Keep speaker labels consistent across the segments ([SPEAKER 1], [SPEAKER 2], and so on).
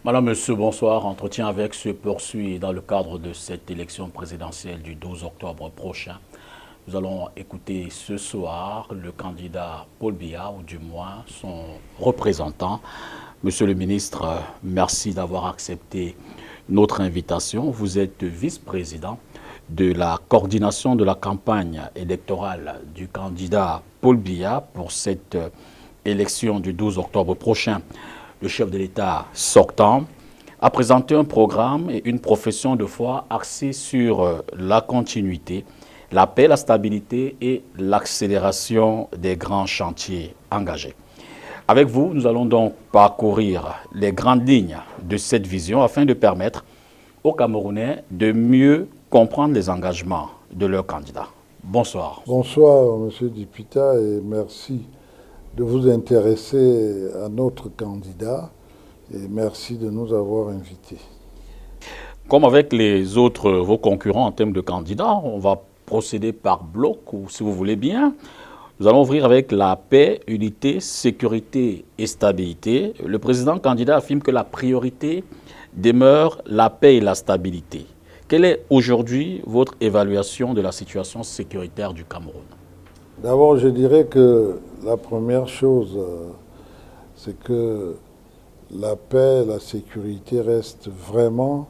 [SPEAKER 1] Madame, Monsieur, bonsoir. Entretien avec se poursuit dans le cadre de cette élection présidentielle du 12 octobre prochain. Nous allons écouter ce soir le candidat Paul Biya, ou du moins son représentant. Monsieur le ministre, merci d'avoir accepté notre invitation. Vous êtes vice-président de la coordination de la campagne électorale du candidat Paul Biya pour cette élection du 12 octobre prochain. Le chef de l'État sortant a présenté un programme et une profession de foi axée sur la continuité, la paix, la stabilité et l'accélération des grands chantiers engagés. Avec vous, nous allons donc parcourir les grandes lignes de cette vision afin de permettre aux Camerounais de mieux comprendre les engagements de leurs candidats. Bonsoir.
[SPEAKER 2] Bonsoir, Monsieur Dipita, et merci de vous intéresser à notre candidat et merci de nous avoir invités.
[SPEAKER 1] Comme avec les autres, vos concurrents en termes de candidats, on va procéder par bloc, ou si vous voulez bien. Nous allons ouvrir avec la paix, unité, sécurité et stabilité. Le président candidat affirme que la priorité demeure la paix et la stabilité. Quelle est aujourd'hui votre évaluation de la situation sécuritaire du Cameroun?
[SPEAKER 2] D'abord, je dirais que la première chose, c'est que la paix, la sécurité restent vraiment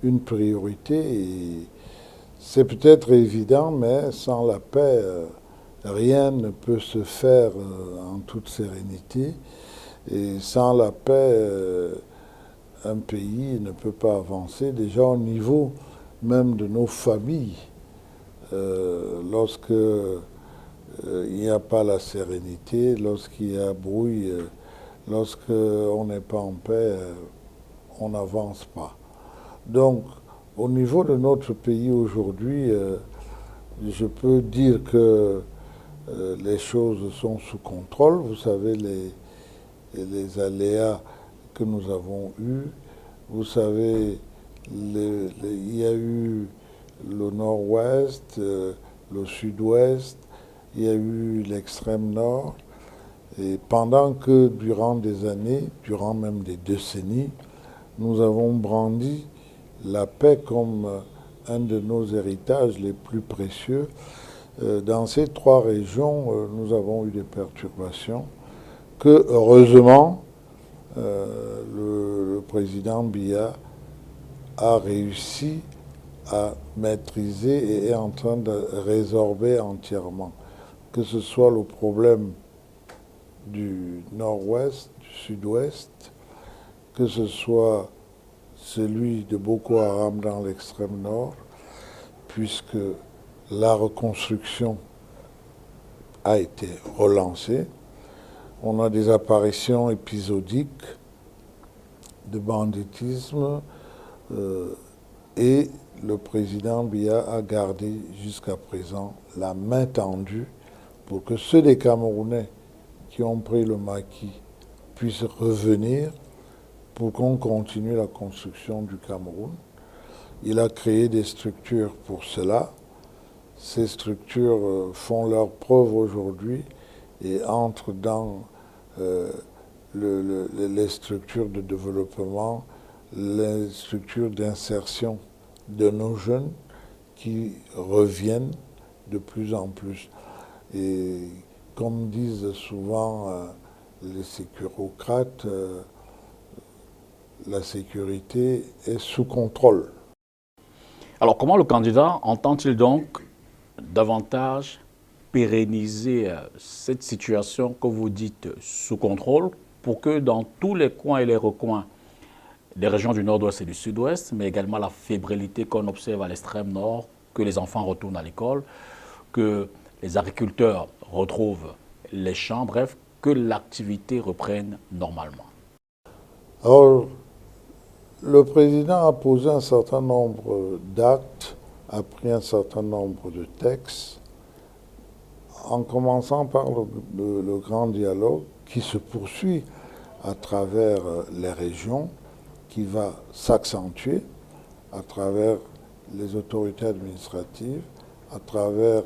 [SPEAKER 2] une priorité. Et c'est peut-être évident, mais sans la paix, rien ne peut se faire en toute sérénité. Et sans la paix, un pays ne peut pas avancer. Déjà au niveau même de nos familles, lorsque il n'y a pas la sérénité, lorsqu'il y a bruit, lorsqu'on n'est pas en paix, on n'avance pas. Donc, au niveau de notre pays aujourd'hui, je peux dire que les choses sont sous contrôle. Vous savez, les aléas que nous avons eus, vous savez, il y a eu le nord-ouest, le sud-ouest, il y a eu l'extrême nord. Et pendant que durant des années, durant même des décennies, nous avons brandi la paix comme un de nos héritages les plus précieux, dans ces trois régions, nous avons eu des perturbations que, heureusement, le président Biya a réussi à maîtriser et est en train de résorber entièrement. Que ce soit le problème du nord-ouest, du sud-ouest, que ce soit celui de Boko Haram dans l'extrême nord, puisque la reconstruction a été relancée. On a des apparitions épisodiques de banditisme et le président Biya a gardé jusqu'à présent la main tendue pour que ceux des Camerounais qui ont pris le maquis puissent revenir pour qu'on continue la construction du Cameroun. Il a créé des structures pour cela. Ces structures font leur preuve aujourd'hui et entrent dans les structures de développement, les structures d'insertion de nos jeunes qui reviennent de plus en plus. Et comme disent souvent les sécurocrates, la sécurité est sous contrôle.
[SPEAKER 1] Alors, comment le candidat entend-il donc davantage pérenniser cette situation que vous dites sous contrôle pour que dans tous les coins et les recoins des régions du nord-ouest et du sud-ouest, mais également la fébrilité qu'on observe à l'extrême nord, que les enfants retournent à l'école, que les agriculteurs retrouvent les champs, bref, que l'activité reprenne normalement?
[SPEAKER 2] Alors, le président a posé un certain nombre d'actes, a pris un certain nombre de textes, en commençant par le grand dialogue qui se poursuit à travers les régions, qui va s'accentuer à travers les autorités administratives, à travers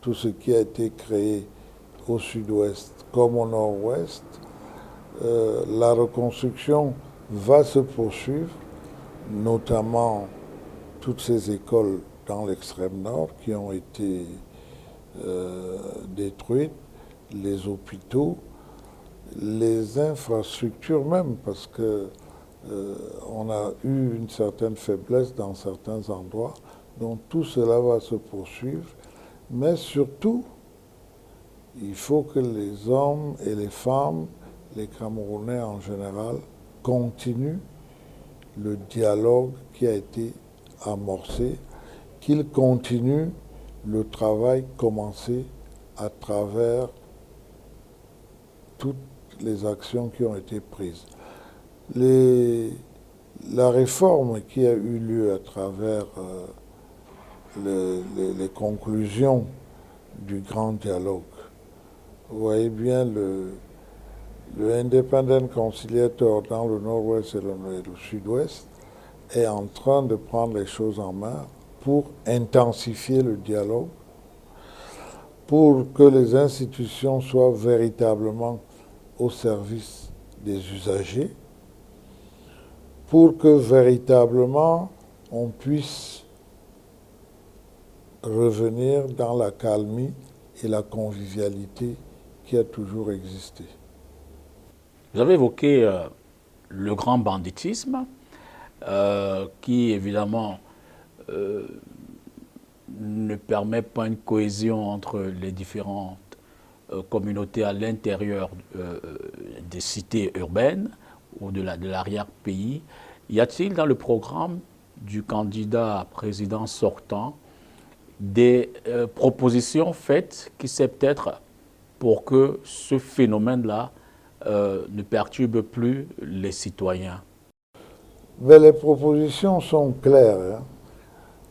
[SPEAKER 2] tout ce qui a été créé au sud-ouest comme au nord-ouest. La reconstruction va se poursuivre, notamment toutes ces écoles dans l'extrême nord qui ont été détruites, les hôpitaux, les infrastructures même, parce que on a eu une certaine faiblesse dans certains endroits. Donc tout cela va se poursuivre. Mais surtout, il faut que les hommes et les femmes, les Camerounais en général, continuent le dialogue qui a été amorcé, qu'ils continuent le travail commencé à travers toutes les actions qui ont été prises. La réforme qui a eu lieu à travers les conclusions du grand dialogue, vous voyez bien le Independent Conciliator dans le nord-ouest et le sud-ouest est en train de prendre les choses en main pour intensifier le dialogue, pour que les institutions soient véritablement au service des usagers, pour que véritablement on puisse revenir dans la calmie et la convivialité qui a toujours existé.
[SPEAKER 1] Vous avez évoqué le grand banditisme, qui évidemment ne permet pas une cohésion entre les différentes communautés à l'intérieur des cités urbaines ou de l'arrière-pays. Y a-t-il dans le programme du candidat président sortant des propositions faites qui seraient peut-être pour que ce phénomène-là ne perturbe plus les citoyens?
[SPEAKER 2] Mais les propositions sont claires.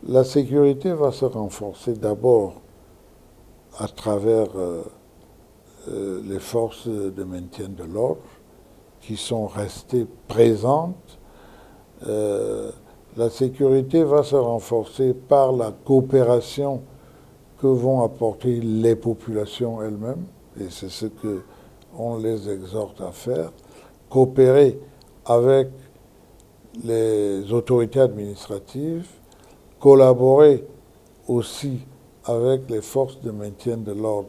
[SPEAKER 2] La sécurité va se renforcer d'abord à travers les forces de maintien de l'ordre qui sont restées présentes. La sécurité va se renforcer par la coopération que vont apporter les populations elles-mêmes, et c'est ce qu'on les exhorte à faire, coopérer avec les autorités administratives, collaborer aussi avec les forces de maintien de l'ordre,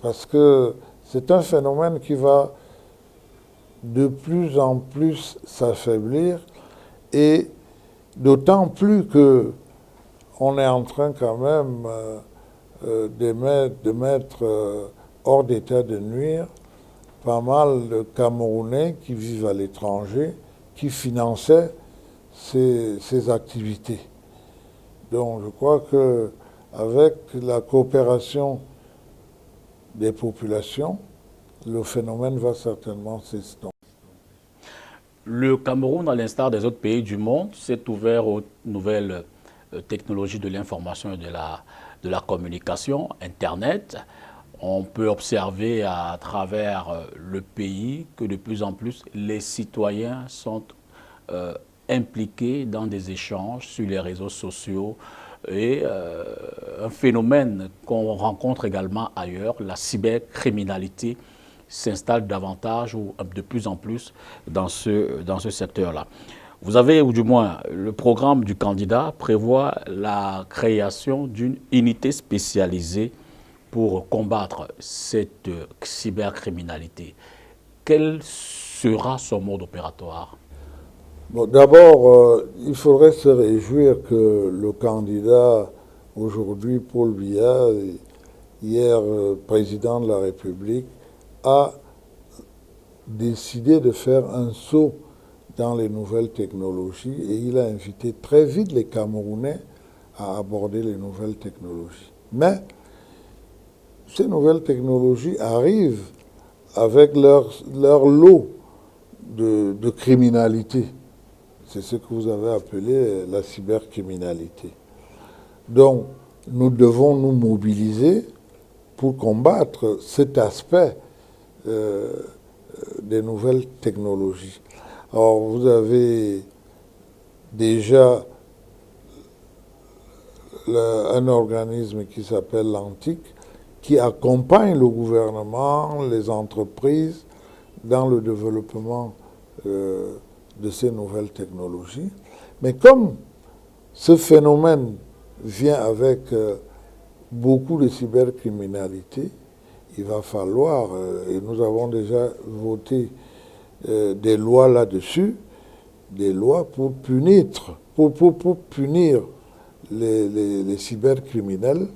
[SPEAKER 2] parce que c'est un phénomène qui va de plus en plus s'affaiblir, et d'autant plus que on est en train quand même de mettre hors d'état de nuire pas mal de Camerounais qui vivent à l'étranger, qui finançaient ces activités. Donc je crois qu'avec la coopération des populations, le phénomène va certainement s'estomper.
[SPEAKER 1] Le Cameroun, à l'instar des autres pays du monde, s'est ouvert aux nouvelles technologies de l'information et de la communication, Internet. On peut observer à travers le pays que de plus en plus les citoyens sont impliqués dans des échanges sur les réseaux sociaux et un phénomène qu'on rencontre également ailleurs, la cybercriminalité, s'installe davantage ou de plus en plus dans ce secteur-là. Vous avez, ou du moins, le programme du candidat prévoit la création d'une unité spécialisée pour combattre cette cybercriminalité. Quel sera son mode opératoire?
[SPEAKER 2] Bon, d'abord, il faudrait se réjouir que le candidat aujourd'hui, Paul Biya, hier président de la République, a décidé de faire un saut dans les nouvelles technologies et il a invité très vite les Camerounais à aborder les nouvelles technologies. Mais ces nouvelles technologies arrivent avec leur lot de criminalité. C'est ce que vous avez appelé la cybercriminalité. Donc, nous devons nous mobiliser pour combattre cet aspect des nouvelles technologies. Alors, vous avez déjà un organisme qui s'appelle l'ANTIC, qui accompagne le gouvernement, les entreprises, dans le développement de ces nouvelles technologies. Mais comme ce phénomène vient avec beaucoup de cybercriminalité, il va falloir, et nous avons déjà voté des lois là-dessus, des lois pour punir, pour punir les cybercriminels.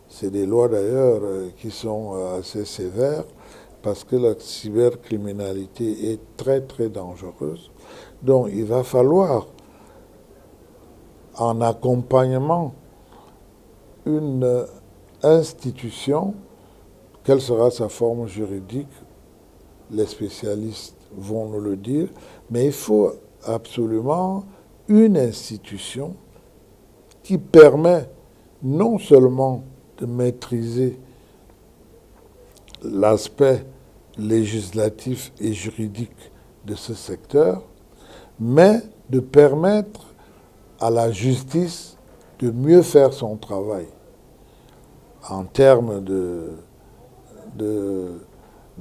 [SPEAKER 2] C'est des lois d'ailleurs qui sont assez sévères parce que la cybercriminalité est très très dangereuse. Donc il va falloir en accompagnement une institution, quelle sera sa forme juridique, les spécialistes vont nous le dire, mais il faut absolument une institution qui permet non seulement de maîtriser l'aspect législatif et juridique de ce secteur, mais de permettre à la justice de mieux faire son travail en termes de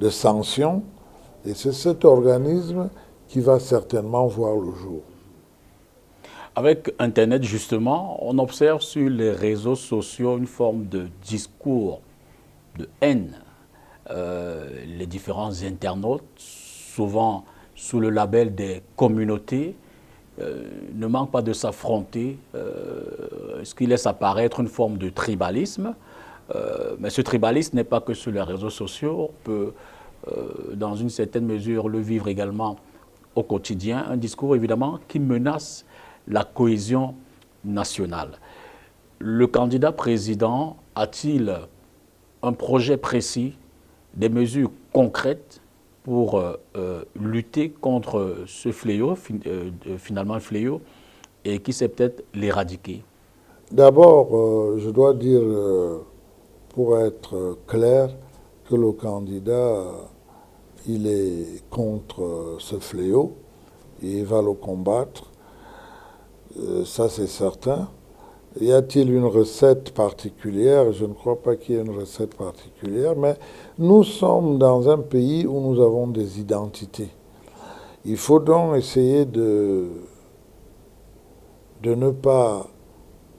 [SPEAKER 2] sanctions. Et c'est cet organisme qui va certainement voir le jour.
[SPEAKER 1] Avec Internet, justement, on observe sur les réseaux sociaux une forme de discours de haine. Les différents internautes, souvent sous le label des communautés, ne manquent pas de s'affronter, ce qui laisse apparaître une forme de tribalisme. Mais ce tribalisme n'est pas que sur les réseaux sociaux, on peut, dans une certaine mesure, le vivre également au quotidien. Un discours, évidemment, qui menace la cohésion nationale. Le candidat président a-t-il un projet précis, des mesures concrètes pour lutter contre ce fléau, finalement le fléau, et qui sait peut-être l'éradiquer?
[SPEAKER 2] D'abord, je dois dire, pour être clair, que le candidat, il est contre ce fléau, et il va le combattre. Ça, c'est certain. Y a-t-il une recette particulière? Je ne crois pas qu'il y ait une recette particulière, mais nous sommes dans un pays où nous avons des identités. Il faut donc essayer de ne pas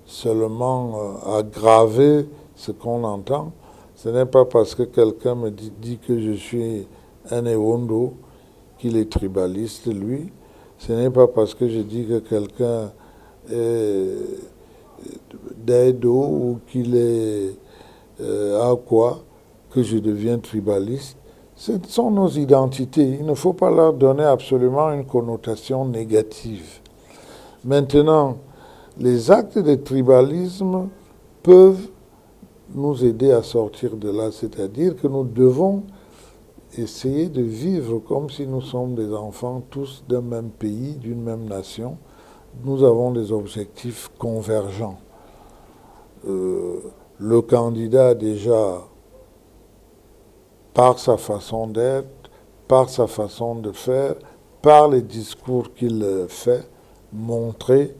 [SPEAKER 2] seulement aggraver ce qu'on entend. Ce n'est pas parce que quelqu'un me dit que je suis un Ewondo qu'il est tribaliste, lui. Ce n'est pas parce que je dis que quelqu'un d'Edo ou qu'il est à quoi que je deviens tribaliste. Ce sont nos identités. Il ne faut pas leur donner absolument une connotation négative. Maintenant, les actes de tribalisme peuvent nous aider à sortir de là, c'est-à-dire que nous devons essayer de vivre comme si nous sommes des enfants tous d'un même pays, d'une même nation. Nous avons des objectifs convergents. Le candidat, déjà, par sa façon d'être, par sa façon de faire, par les discours qu'il fait, montrer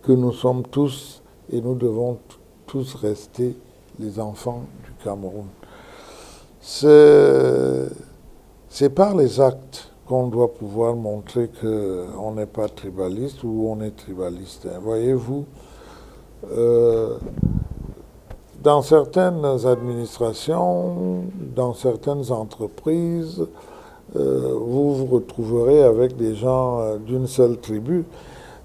[SPEAKER 2] que nous sommes tous et nous devons tous rester les enfants du Cameroun. C'est par les actes qu'on doit pouvoir montrer qu'on n'est pas tribaliste ou on est tribaliste. Voyez-vous, dans certaines administrations, dans certaines entreprises, vous vous retrouverez avec des gens d'une seule tribu.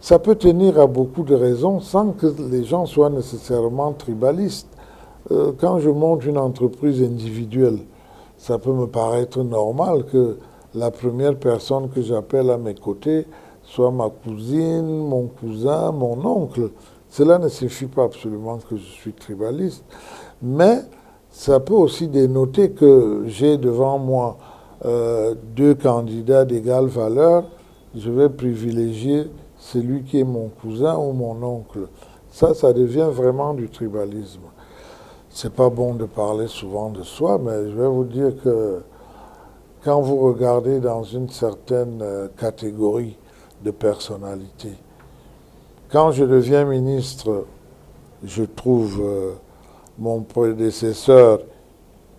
[SPEAKER 2] Ça peut tenir à beaucoup de raisons sans que les gens soient nécessairement tribalistes. Quand je monte une entreprise individuelle, ça peut me paraître normal que la première personne que j'appelle à mes côtés soit ma cousine, mon cousin, mon oncle. Cela ne signifie pas absolument que je suis tribaliste, mais ça peut aussi dénoter que j'ai devant moi deux candidats d'égale valeur. Je vais privilégier celui qui est mon cousin ou mon oncle. Ça devient vraiment du tribalisme. C'est pas bon de parler souvent de soi, mais je vais vous dire que quand vous regardez dans une certaine catégorie de personnalité, quand je deviens ministre, je trouve mon prédécesseur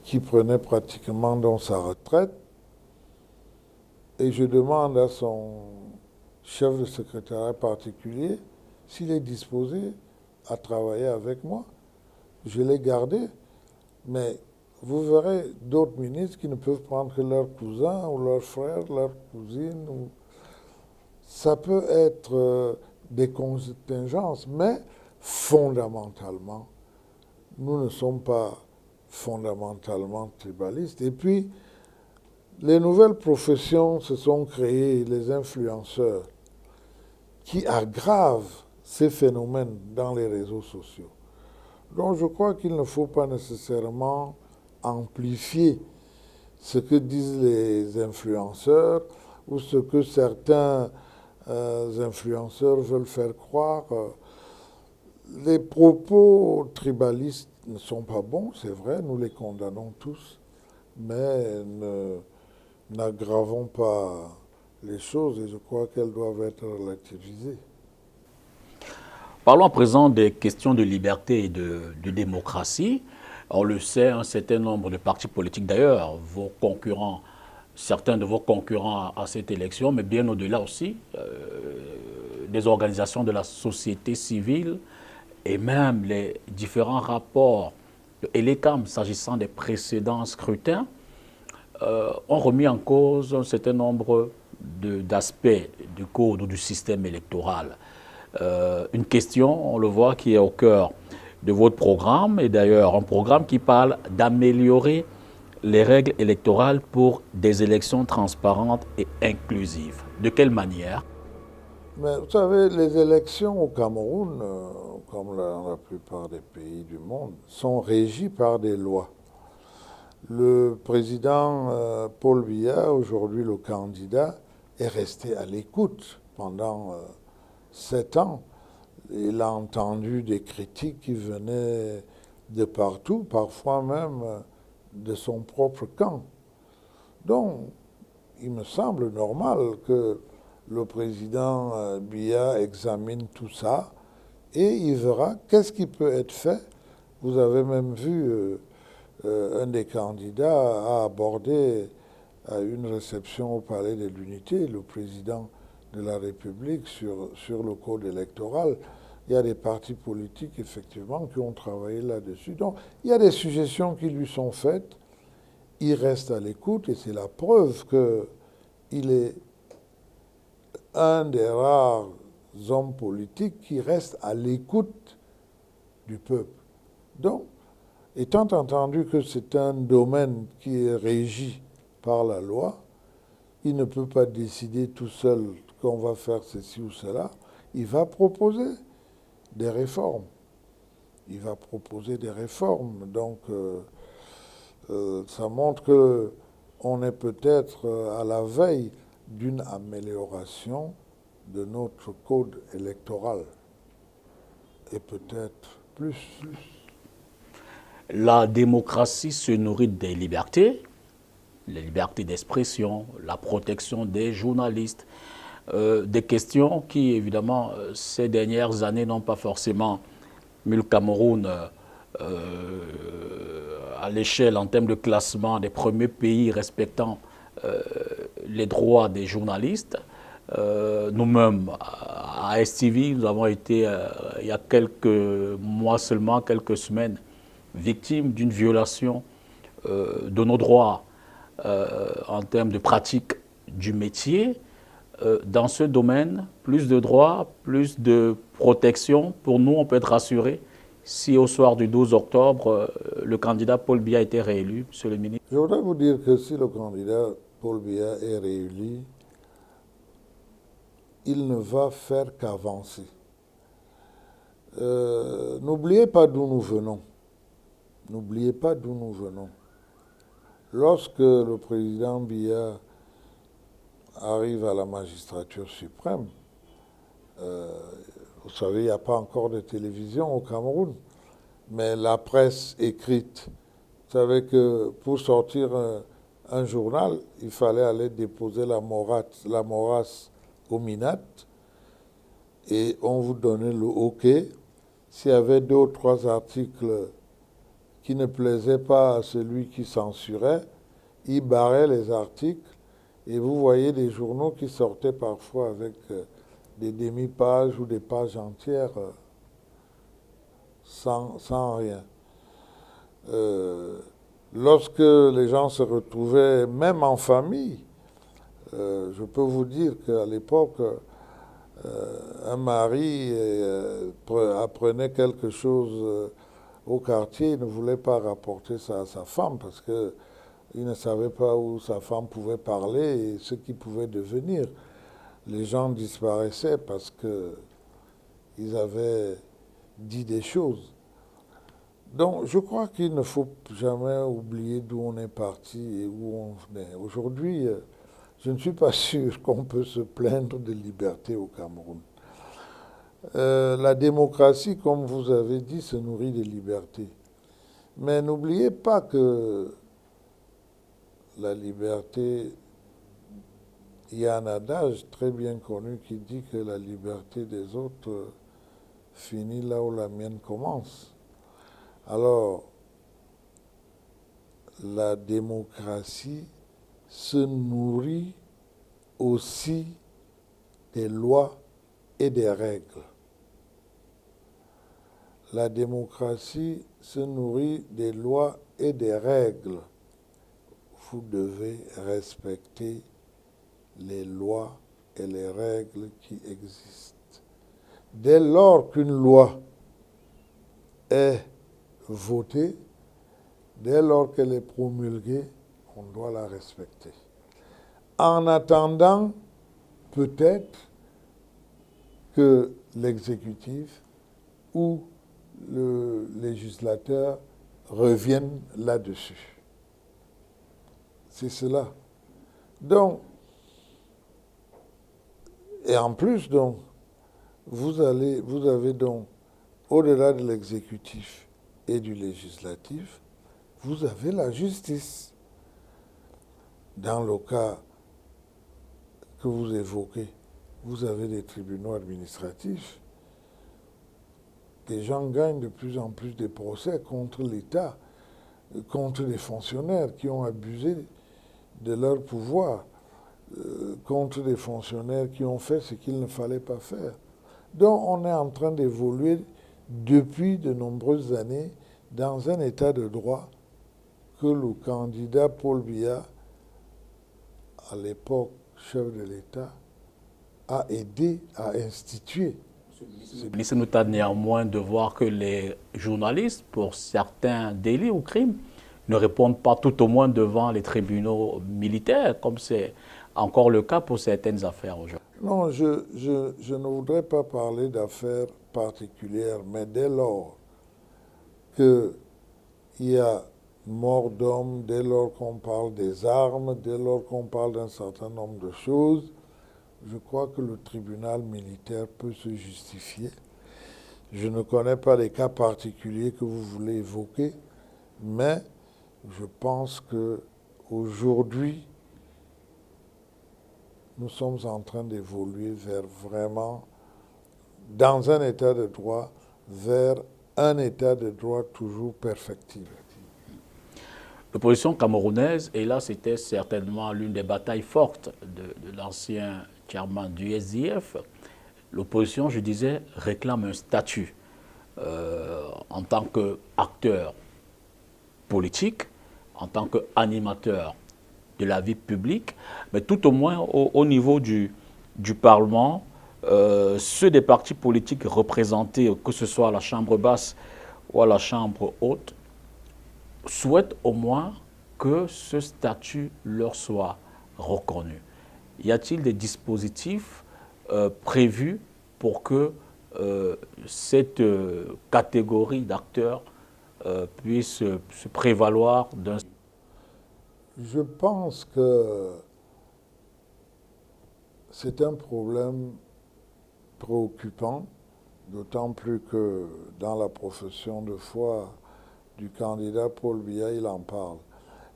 [SPEAKER 2] qui prenait pratiquement dans sa retraite, et je demande à son chef de secrétariat particulier s'il est disposé à travailler avec moi. Je l'ai gardé, mais vous verrez d'autres ministres qui ne peuvent prendre que leur cousin ou leur frère, leur cousine. Ça peut être des contingences, mais fondamentalement, nous ne sommes pas fondamentalement tribalistes. Et puis, les nouvelles professions se sont créées, les influenceurs, qui aggravent ces phénomènes dans les réseaux sociaux. Donc je crois qu'il ne faut pas nécessairement amplifier ce que disent les influenceurs ou ce que certains influenceurs veulent faire croire. Les propos tribalistes ne sont pas bons, c'est vrai, nous les condamnons tous, mais n'aggravons pas les choses et je crois qu'elles doivent être relativisées.
[SPEAKER 1] Parlons à présent des questions de liberté et de démocratie. On le sait, un certain nombre de partis politiques, d'ailleurs, vos concurrents, certains de vos concurrents à cette élection, mais bien au-delà aussi, des organisations de la société civile et même les différents rapports de ELECAM s'agissant des précédents scrutins, ont remis en cause un certain nombre d'aspects du code ou du système électoral. Une question, on le voit, qui est au cœur de votre programme, et d'ailleurs un programme qui parle d'améliorer les règles électorales pour des élections transparentes et inclusives. De quelle manière?
[SPEAKER 2] Mais vous savez, les élections au Cameroun, comme dans la plupart des pays du monde, sont régies par des lois. Le président Paul Biya, aujourd'hui le candidat, est resté à l'écoute pendant 7 ans. Il a entendu des critiques qui venaient de partout, parfois même de son propre camp. Donc, il me semble normal que le président Biya examine tout ça et il verra qu'est-ce qui peut être fait. Vous avez même vu un des candidats a abordé à une réception au Palais de l'Unité le président de la République sur le code électoral. Il y a des partis politiques, effectivement, qui ont travaillé là-dessus. Donc, il y a des suggestions qui lui sont faites. Il reste à l'écoute et c'est la preuve qu'il est un des rares hommes politiques qui reste à l'écoute du peuple. Donc, étant entendu que c'est un domaine qui est régi par la loi, il ne peut pas décider tout seul qu'on va faire ceci ou cela. Il va proposer des réformes. Il va proposer des réformes. Donc, ça montre qu'on est peut-être à la veille d'une amélioration de notre code électoral. Et peut-être plus.
[SPEAKER 1] La démocratie se nourrit des libertés, les libertés d'expression, la protection des journalistes, des questions qui, évidemment, ces dernières années n'ont pas forcément mis le Cameroun à l'échelle en termes de classement des premiers pays respectant les droits des journalistes. Nous-mêmes, à STV, nous avons été, il y a quelques mois seulement, quelques semaines, victimes d'une violation de nos droits en termes de pratique du métier. Dans ce domaine, plus de droits, plus de protection. Pour nous, on peut être rassuré si au soir du 12 octobre, le candidat Paul Biya a été réélu, Monsieur le ministre.
[SPEAKER 2] Je voudrais vous dire que si le candidat Paul Biya est réélu, il ne va faire qu'avancer. N'oubliez pas d'où nous venons. N'oubliez pas d'où nous venons. Lorsque le président Biya arrive à la magistrature suprême, vous savez, il n'y a pas encore de télévision au Cameroun, mais la presse écrite, vous savez que pour sortir un journal, il fallait aller déposer la morasse au MINAT et on vous donnait le OK. S'il y avait 2 ou 3 articles qui ne plaisaient pas à celui qui censurait, il barrait les articles Et vous voyez des journaux qui sortaient parfois avec des demi-pages ou des pages entières sans rien. Lorsque les gens se retrouvaient, même en famille, je peux vous dire qu'à l'époque, un mari apprenait quelque chose au quartier, il ne voulait pas rapporter ça à sa femme parce qu'il ne savait pas où sa femme pouvait parler et ce qui pouvait devenir. Les gens disparaissaient parce qu'ils avaient dit des choses. Donc je crois qu'il ne faut jamais oublier d'où on est parti et où on venait. Aujourd'hui, je ne suis pas sûr qu'on peut se plaindre de liberté au Cameroun. La démocratie, comme vous avez dit, se nourrit de liberté. Mais n'oubliez pas que la liberté, il y a un adage très bien connu qui dit que la liberté des autres finit là où la mienne commence. Alors, la démocratie se nourrit aussi des lois et des règles. La démocratie se nourrit des lois et des règles. Vous devez respecter les lois et les règles qui existent. Dès lors qu'une loi est votée, dès lors qu'elle est promulguée, on doit la respecter. En attendant, peut-être que l'exécutif ou le législateur reviennent là-dessus. C'est cela. Donc, et en plus, donc, vous avez donc, au-delà de l'exécutif et du législatif, vous avez la justice. Dans le cas que vous évoquez, vous avez des tribunaux administratifs. Les gens gagnent de plus en plus de procès contre l'État, contre les fonctionnaires qui ont abusé de leur pouvoir, contre des fonctionnaires qui ont fait ce qu'il ne fallait pas faire. Donc on est en train d'évoluer depuis de nombreuses années dans un état de droit que le candidat Paul Biya, à l'époque chef de l'État, a aidé à instituer.
[SPEAKER 1] Le nous tarde néanmoins de voir que les journalistes, pour certains délits ou crimes, ne répondent pas tout au moins devant les tribunaux militaires, comme c'est encore le cas pour certaines affaires aujourd'hui.
[SPEAKER 2] Non, je ne voudrais pas parler d'affaires particulières, mais dès lors qu'il y a mort d'homme, dès lors qu'on parle des armes, dès lors qu'on parle d'un certain nombre de choses, je crois que le tribunal militaire peut se justifier. Je ne connais pas les cas particuliers que vous voulez évoquer, mais je pense qu'aujourd'hui, nous sommes en train d'évoluer vers vraiment, dans un état de droit, vers un état de droit toujours perfectible.
[SPEAKER 1] L'opposition camerounaise, et là c'était certainement l'une des batailles fortes de l'ancien chairman du SDF, l'opposition, je disais, réclame un statut en tant qu'acteur politique, en tant qu'animateur de la vie publique, mais tout au moins au niveau du Parlement, ceux des partis politiques représentés, que ce soit à la Chambre basse ou à la Chambre haute, souhaitent au moins que ce statut leur soit reconnu. Y a-t-il des dispositifs prévus pour que cette catégorie d'acteurs puisse se prévaloir d'un...
[SPEAKER 2] Je pense que c'est un problème préoccupant, d'autant plus que dans la profession de foi du candidat Paul Biya, il en parle.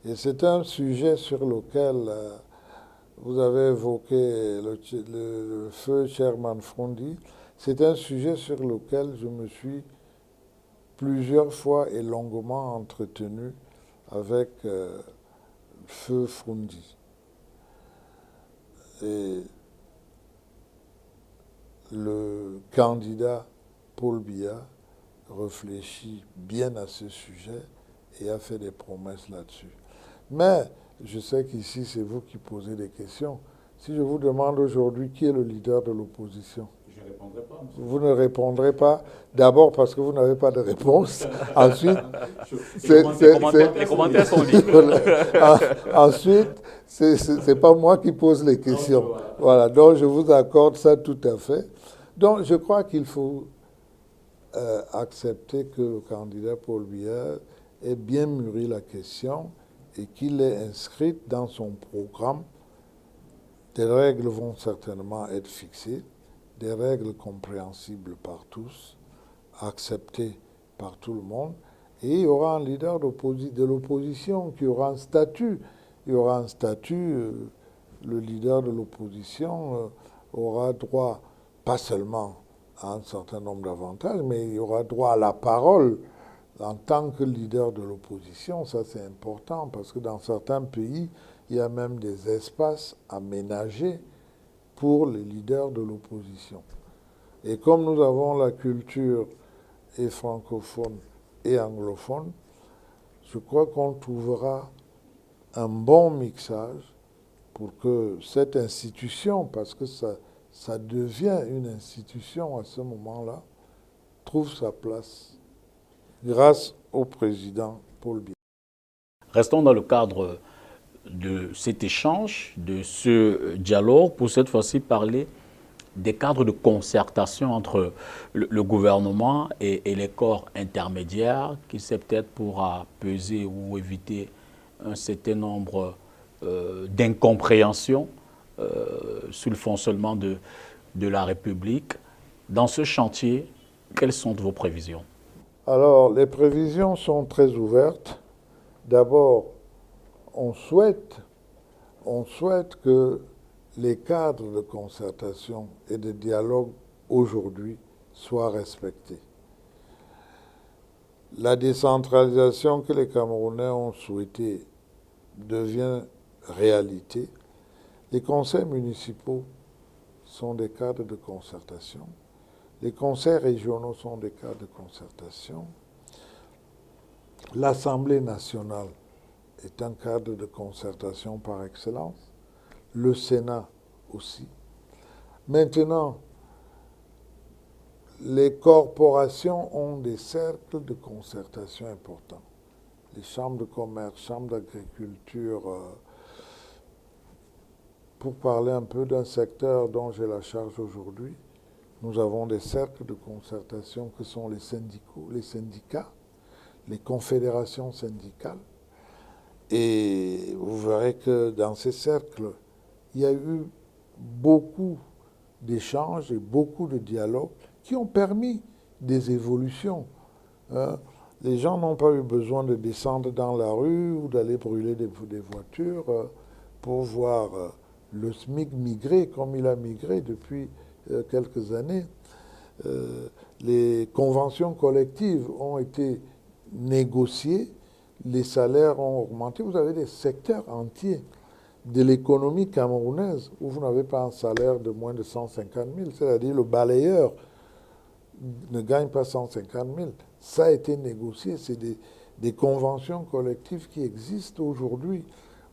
[SPEAKER 2] Et c'est un sujet sur lequel vous avez évoqué le feu Chairman Frondi. C'est un sujet sur lequel je me suis plusieurs fois et longuement entretenu avec feu Frondi. Et le candidat Paul Biya réfléchit bien à ce sujet et a fait des promesses là-dessus. Mais je sais qu'ici, c'est vous qui posez des questions. Si je vous demande aujourd'hui qui est le leader de l'opposition,
[SPEAKER 1] Je ne répondrai pas, monsieur.
[SPEAKER 2] vous ne répondrez pas. D'abord parce que vous n'avez pas de réponse. Ensuite,
[SPEAKER 1] Les commentaires sont libres.
[SPEAKER 2] ensuite, c'est pas moi qui pose les questions. Voilà. Donc je vous accorde ça tout à fait. Donc je crois qu'il faut accepter que le candidat Paul Biya ait bien mûri la question et qu'il ait inscrite dans son programme. Des règles vont certainement être fixées, des règles compréhensibles par tous, acceptées par tout le monde, et il y aura un leader de l'opposition qui aura un statut. Il y aura un statut, le leader de l'opposition aura droit, pas seulement à un certain nombre d'avantages, mais il aura droit à la parole en tant que leader de l'opposition. Ça, c'est important, parce que dans certains pays, il y a même des espaces aménagés pour les leaders de l'opposition. Et comme nous avons la culture et francophone et anglophone, je crois qu'on trouvera un bon mixage pour que cette institution, parce que ça devient une institution à ce moment-là, trouve sa place grâce au président Paul Biya.
[SPEAKER 1] Restons dans le cadre de cet échange, de ce dialogue, pour cette fois-ci parler des cadres de concertation entre le gouvernement et les corps intermédiaires, qui c'est peut-être pourra peser ou éviter un certain nombre d'incompréhensions sur le fonctionnement de la République. Dans ce chantier, quelles sont vos prévisions?
[SPEAKER 2] Alors, les prévisions sont très ouvertes. D'abord, on souhaite que les cadres de concertation et de dialogue aujourd'hui soient respectés. La décentralisation que les Camerounais ont souhaitée devient réalité. Les conseils municipaux sont des cadres de concertation. Les conseils régionaux sont des cadres de concertation. L'Assemblée nationale est un cadre de concertation par excellence. Le Sénat aussi. Maintenant, les corporations ont des cercles de concertation importants. Les chambres de commerce, chambres d'agriculture. Pour parler un peu d'un secteur dont j'ai la charge aujourd'hui, nous avons des cercles de concertation que sont les syndicats, les confédérations syndicales. Et vous verrez que dans ces cercles, il y a eu beaucoup d'échanges et beaucoup de dialogues qui ont permis des évolutions. Les gens n'ont pas eu besoin de descendre dans la rue ou d'aller brûler des voitures pour voir le SMIC migrer comme il a migré depuis quelques années. Les conventions collectives ont été négociées, les salaires ont augmenté. Vous avez des secteurs entiers de l'économie camerounaise où vous n'avez pas un salaire de moins de 150 000, c'est-à-dire le balayeur ne gagne pas 150 000. Ça a été négocié, c'est des conventions collectives qui existent aujourd'hui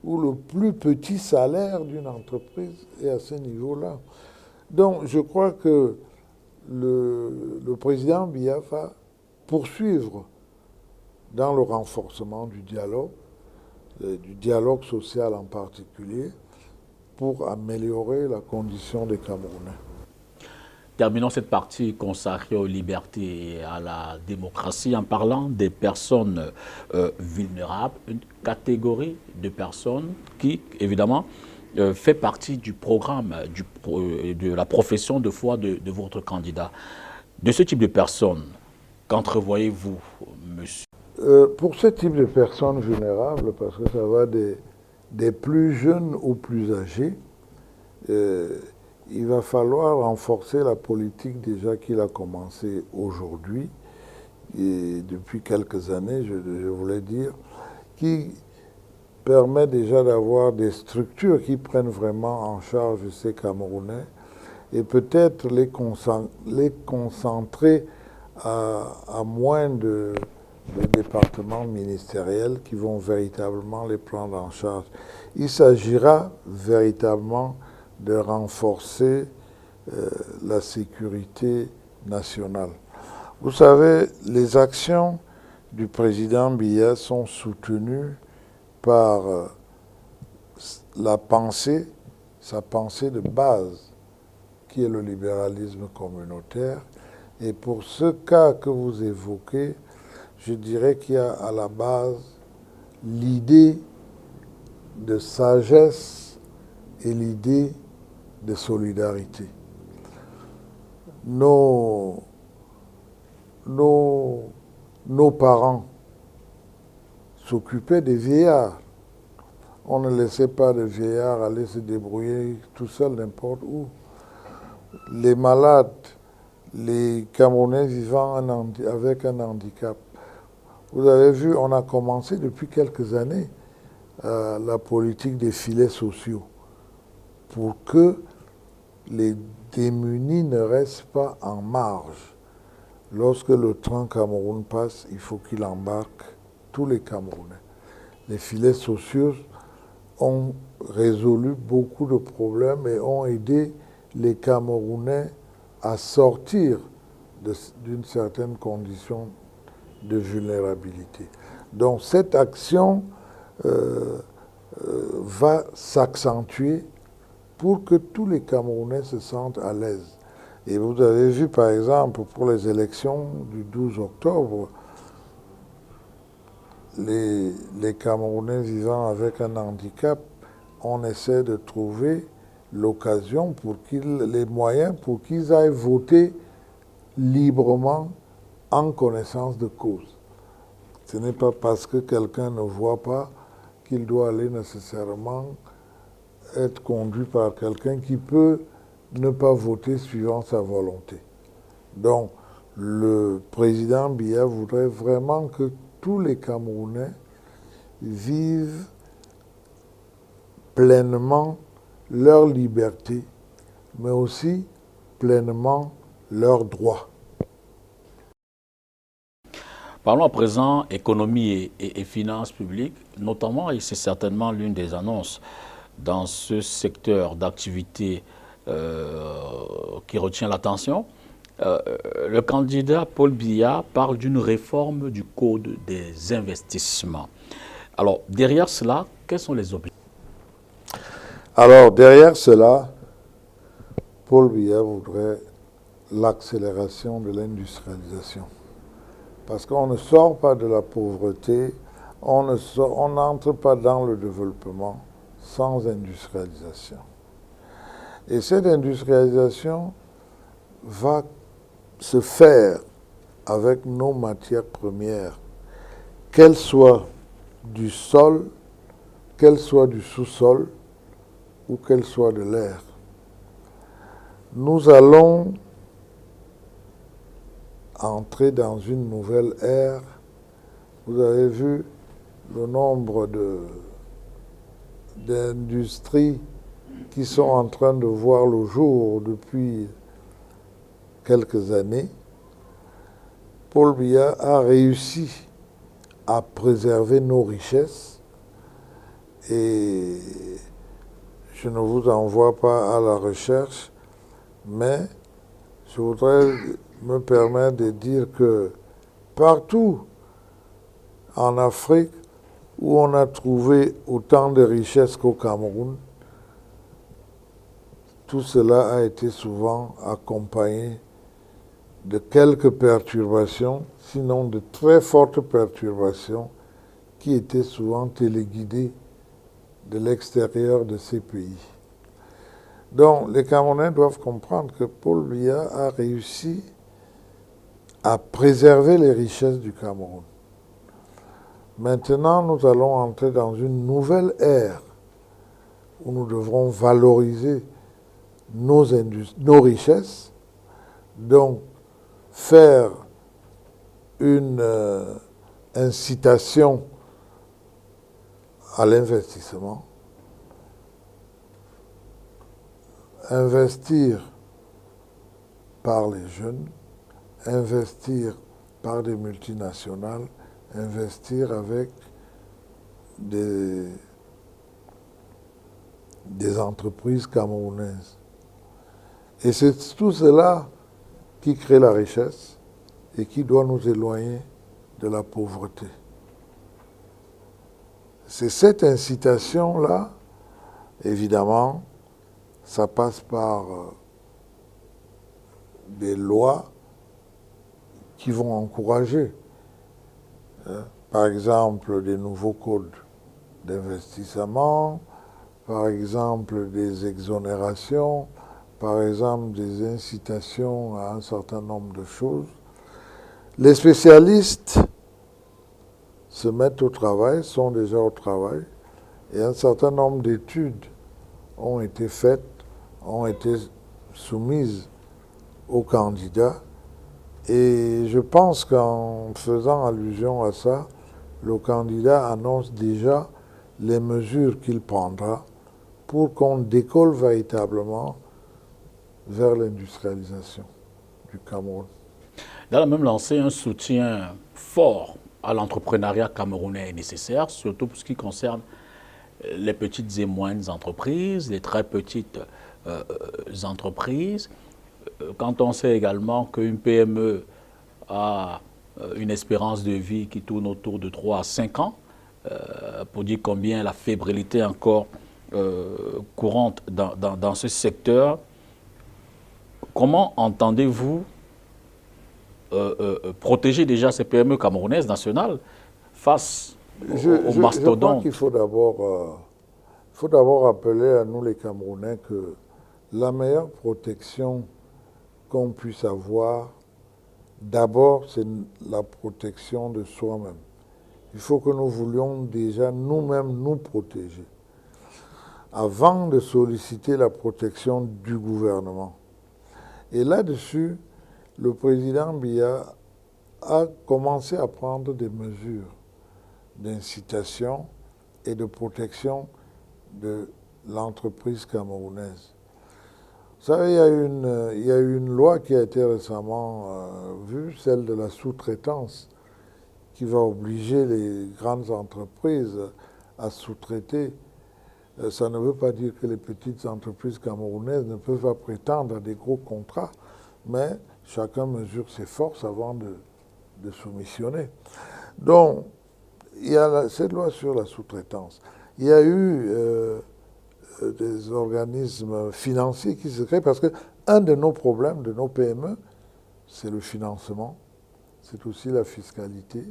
[SPEAKER 2] où le plus petit salaire d'une entreprise est à ce niveau-là. Donc je crois que le président Biya va poursuivre dans le renforcement du dialogue social en particulier, pour améliorer la condition des Camerounais.
[SPEAKER 1] Terminons cette partie consacrée aux libertés et à la démocratie en parlant des personnes vulnérables, une catégorie de personnes qui, évidemment, fait partie du programme de la profession de foi de votre candidat. De ce type de personnes, qu'entrevoyez-vous, monsieur?
[SPEAKER 2] Pour ce type de personnes vulnérables, parce que ça va des plus jeunes aux plus âgés, il va falloir renforcer la politique déjà qu'il a commencé aujourd'hui, et depuis quelques années, je voulais dire, qui permet déjà d'avoir des structures qui prennent vraiment en charge ces Camerounais et peut-être les concentrer à moins de départements ministériels qui vont véritablement les prendre en charge. Il s'agira véritablement de renforcer la sécurité nationale. Vous savez, les actions du président Biya sont soutenues par sa pensée de base, qui est le libéralisme communautaire. Et pour ce cas que vous évoquez, je dirais qu'il y a à la base l'idée de sagesse et l'idée de solidarité. Nos parents s'occupaient des vieillards. On ne laissait pas de vieillards aller se débrouiller tout seul n'importe où. Les malades, les Camerounais vivant avec un handicap. Vous avez vu, on a commencé depuis quelques années la politique des filets sociaux pour que les démunis ne restent pas en marge. Lorsque le train Cameroun passe, il faut qu'il embarque tous les Camerounais. Les filets sociaux ont résolu beaucoup de problèmes et ont aidé les Camerounais à sortir d'une certaine condition de vulnérabilité. Donc cette action va s'accentuer pour que tous les Camerounais se sentent à l'aise. Et vous avez vu, par exemple, pour les élections du 12 octobre, les Camerounais vivant avec un handicap, on essaie de trouver l'occasion les moyens pour qu'ils aillent voter librement en connaissance de cause. Ce n'est pas parce que quelqu'un ne voit pas qu'il doit aller nécessairement être conduit par quelqu'un qui peut ne pas voter suivant sa volonté. Donc, le président Biya voudrait vraiment que tous les Camerounais vivent pleinement leur liberté, mais aussi pleinement leurs droits.
[SPEAKER 1] Parlons à présent économie et finances publiques, notamment, et c'est certainement l'une des annonces dans ce secteur d'activité qui retient l'attention. Le candidat Paul Biya parle d'une réforme du Code des investissements. Alors, derrière cela, quels sont les objectifs?
[SPEAKER 2] Alors, derrière cela, Paul Biya voudrait l'accélération de l'industrialisation. Parce qu'on ne sort pas de la pauvreté, on n'entre pas dans le développement sans industrialisation. Et cette industrialisation va se faire avec nos matières premières, qu'elles soient du sol, qu'elles soient du sous-sol ou qu'elles soient de l'air. Nous allons entrer dans une nouvelle ère. Vous avez vu le nombre d'industries qui sont en train de voir le jour depuis quelques années. Paul Biya a réussi à préserver nos richesses et je ne vous envoie pas à la recherche, mais je voudrais me permettre de dire que partout en Afrique où on a trouvé autant de richesses qu'au Cameroun, tout cela a été souvent accompagné de quelques perturbations, sinon de très fortes perturbations, qui étaient souvent téléguidées de l'extérieur de ces pays. Donc les Camerounais doivent comprendre que Paul Biya a réussi à préserver les richesses du Cameroun. Maintenant, nous allons entrer dans une nouvelle ère où nous devrons valoriser nos richesses, donc faire une incitation à l'investissement, investir par les jeunes, investir par des multinationales, investir avec des entreprises camerounaises. Et c'est tout cela qui crée la richesse et qui doit nous éloigner de la pauvreté. C'est cette incitation-là, évidemment, ça passe par des lois qui vont encourager, par exemple, des nouveaux codes d'investissement, par exemple, des exonérations, par exemple, des incitations à un certain nombre de choses. Les spécialistes se mettent au travail, sont déjà au travail, et un certain nombre d'études ont été faites, ont été soumises aux candidats. Et je pense qu'en faisant allusion à ça, le candidat annonce déjà les mesures qu'il prendra pour qu'on décolle véritablement vers l'industrialisation du Cameroun.
[SPEAKER 1] Dans la même lancée, un soutien fort à l'entrepreneuriat camerounais est nécessaire, surtout pour ce qui concerne les petites et moyennes entreprises, les très petites entreprises. Quand on sait également qu'une PME a une espérance de vie qui tourne autour de 3 à 5 ans, pour dire combien la fébrilité est encore courante dans ce secteur, comment entendez-vous protéger déjà ces PME camerounaises nationales face aux mastodontes?
[SPEAKER 2] Je crois qu'il faut d'abord rappeler à nous les Camerounais que la meilleure protection qu'on puisse avoir, d'abord, c'est la protection de soi-même. Il faut que nous voulions déjà nous-mêmes nous protéger avant de solliciter la protection du gouvernement. Et là-dessus, le président Biya a commencé à prendre des mesures d'incitation et de protection de l'entreprise camerounaise. Vous savez, il y a une loi qui a été récemment vue, celle de la sous-traitance, qui va obliger les grandes entreprises à sous-traiter. Ça ne veut pas dire que les petites entreprises camerounaises ne peuvent pas prétendre à des gros contrats, mais chacun mesure ses forces avant de soumissionner. Donc, il y a cette loi sur la sous-traitance. Il y a eu des organismes financiers qui se créent parce qu'un de nos problèmes, de nos PME, c'est le financement, c'est aussi la fiscalité.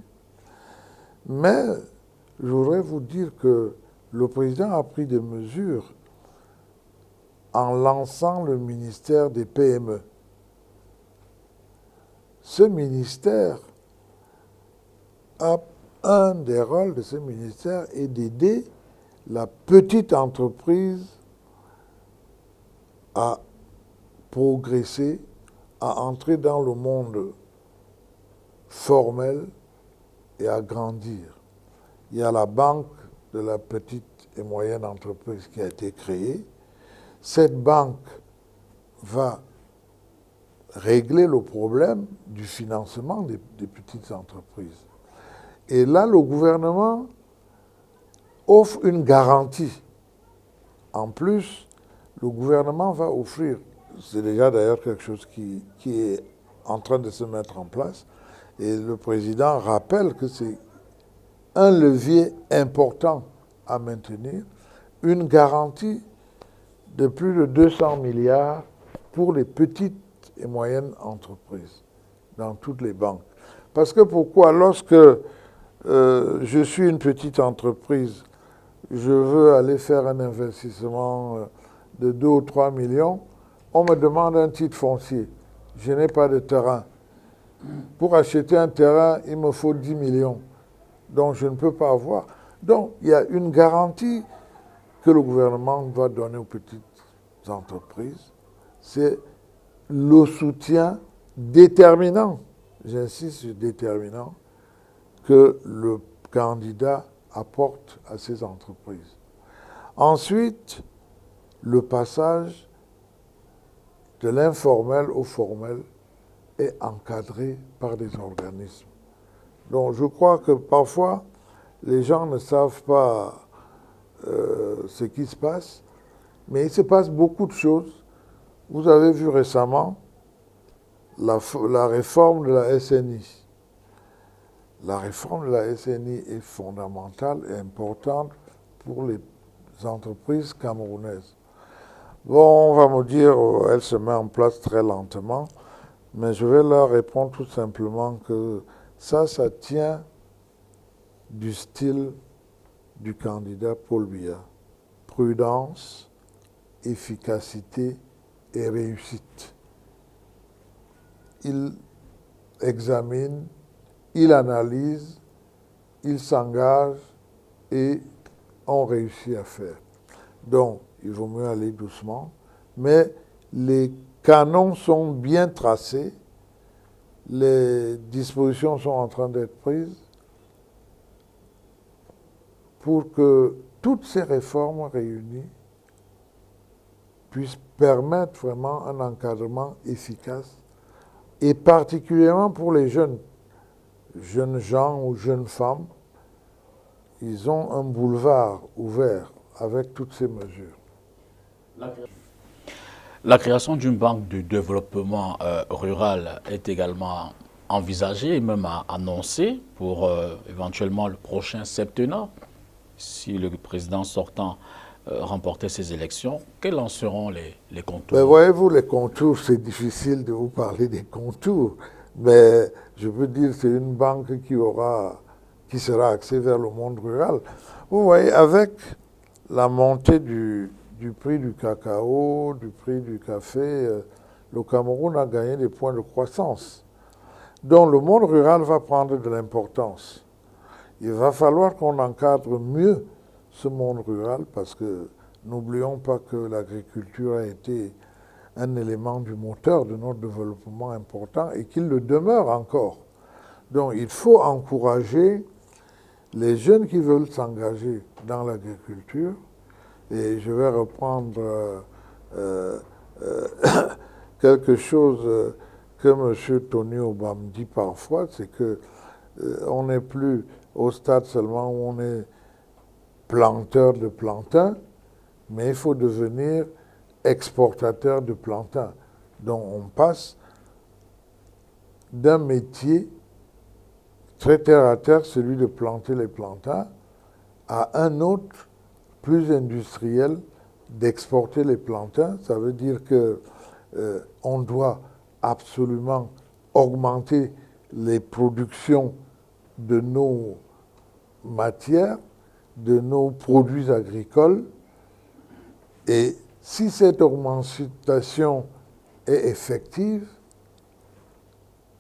[SPEAKER 2] Mais je voudrais vous dire que le président a pris des mesures en lançant le ministère des PME. Ce ministère un des rôles de ce ministère est d'aider la petite entreprise à progresser, à entrer dans le monde formel et à grandir. Il y a la banque de la petite et moyenne entreprise qui a été créée. Cette banque va régler le problème du financement des petites entreprises. Et là, le gouvernement offre une garantie. En plus, le gouvernement va offrir, c'est déjà d'ailleurs quelque chose qui est en train de se mettre en place, et le président rappelle que c'est un levier important à maintenir, une garantie de plus de 200 milliards pour les petites et moyennes entreprises dans toutes les banques. Parce que pourquoi? Lorsque je suis une petite entreprise, je veux aller faire un investissement de 2 ou 3 millions, on me demande un titre foncier. Je n'ai pas de terrain. Pour acheter un terrain, il me faut 10 millions. Donc je ne peux pas avoir. Donc il y a une garantie que le gouvernement doit donner aux petites entreprises. C'est le soutien déterminant, j'insiste sur déterminant, que le candidat apporte à ces entreprises. Ensuite, le passage de l'informel au formel est encadré par des organismes. Donc je crois que parfois, les gens ne savent pas ce qui se passe, mais il se passe beaucoup de choses. Vous avez vu récemment la réforme de la SNI. La réforme de la SNI est fondamentale et importante pour les entreprises camerounaises. Bon, on va me dire, elle se met en place très lentement, mais je vais leur répondre tout simplement que ça tient du style du candidat Paul Biya. Prudence, efficacité et réussite. Il examine, il analyse, il s'engage et on réussit à faire. Donc, il vaut mieux aller doucement, mais les canons sont bien tracés, les dispositions sont en train d'être prises pour que toutes ces réformes réunies puissent permettre vraiment un encadrement efficace, et particulièrement pour les jeunes gens ou jeunes femmes, ils ont un boulevard ouvert avec toutes ces mesures.
[SPEAKER 1] La création d'une banque de développement rural est également envisagée et même annoncée pour éventuellement le prochain septennat. Si le président sortant remportait ces élections, quels en seront les contours?
[SPEAKER 2] Mais voyez-vous, les contours, c'est difficile de vous parler des contours, mais je peux dire que c'est une banque qui sera axée vers le monde rural. Vous voyez, avec la montée du prix du cacao, du prix du café, le Cameroun a gagné des points de croissance. Donc le monde rural va prendre de l'importance. Il va falloir qu'on encadre mieux ce monde rural parce que n'oublions pas que l'agriculture a été un élément du moteur de notre développement important et qu'il le demeure encore. Donc il faut encourager les jeunes qui veulent s'engager dans l'agriculture. Et je vais reprendre quelque chose que M. Tony Obama dit parfois, c'est qu'on n'est plus au stade seulement où on est planteur de plantains, mais il faut devenir exportateur de plantains. Donc on passe d'un métier très terre à terre, celui de planter les plantains, à un autre plus industriel d'exporter les plantains. Ça veut dire qu'on doit absolument augmenter les productions de nos matières, de nos produits agricoles. Et si cette augmentation est effective,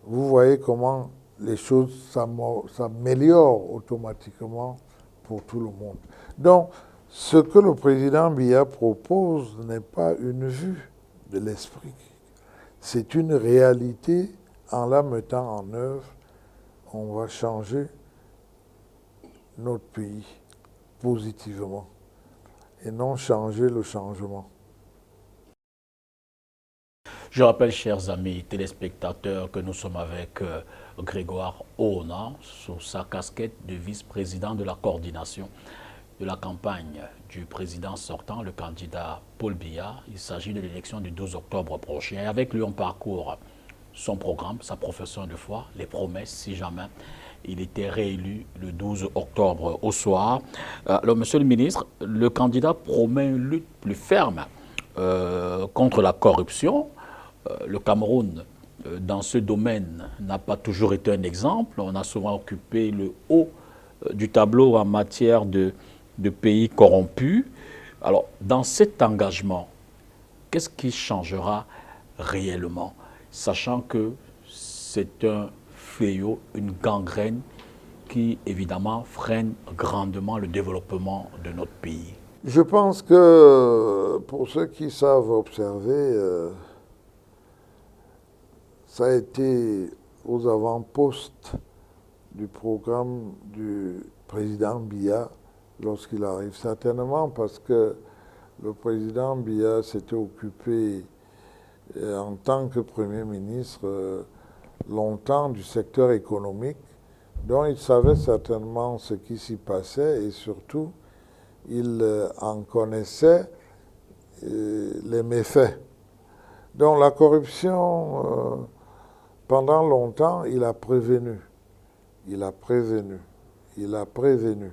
[SPEAKER 2] vous voyez comment les choses s'améliorent automatiquement pour tout le monde. Donc, ce que le président Biya propose n'est pas une vue de l'esprit. C'est une réalité. En la mettant en œuvre, on va changer notre pays positivement et non changer le changement.
[SPEAKER 1] Je rappelle, chers amis téléspectateurs, que nous sommes avec Grégoire Oona, sous sa casquette de vice-président de la coordination de la campagne du président sortant, le candidat Paul Biya. Il s'agit de l'élection du 12 octobre prochain. Et avec lui, on parcourt son programme, sa profession de foi, les promesses, si jamais il était réélu le 12 octobre au soir. Alors, monsieur le ministre, le candidat promet une lutte plus ferme contre la corruption. Le Cameroun, dans ce domaine, n'a pas toujours été un exemple. On a souvent occupé le haut du tableau en matière de pays corrompus. Alors, dans cet engagement, qu'est-ce qui changera réellement, sachant que c'est un fléau, une gangrène qui, évidemment, freine grandement le développement de notre pays?
[SPEAKER 2] Je pense que, pour ceux qui savent observer, ça a été aux avant-postes du programme du président Biya lorsqu'il arrive. Certainement parce que le président Biya s'était occupé en tant que Premier ministre longtemps du secteur économique, donc il savait certainement ce qui s'y passait et surtout il en connaissait les méfaits. Donc la corruption, pendant longtemps, il a prévenu. Il a prévenu. Il a prévenu.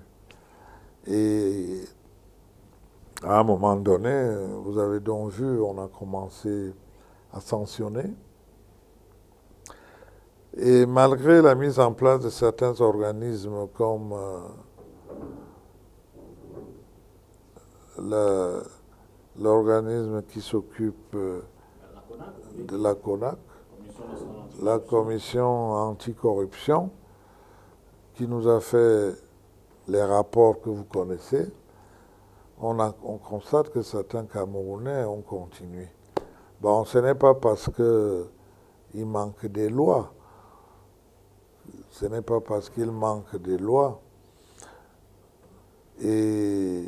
[SPEAKER 2] Et à un moment donné, vous avez donc vu, on a commencé à sanctionner. Et malgré la mise en place de certains organismes comme l'organisme qui s'occupe de la CONAC, la commission anticorruption, qui nous a fait les rapports que vous connaissez, on constate que certains Camerounais ont continué. Bon, ce n'est pas parce qu'il manque des lois, ce n'est pas parce qu'il manque des lois et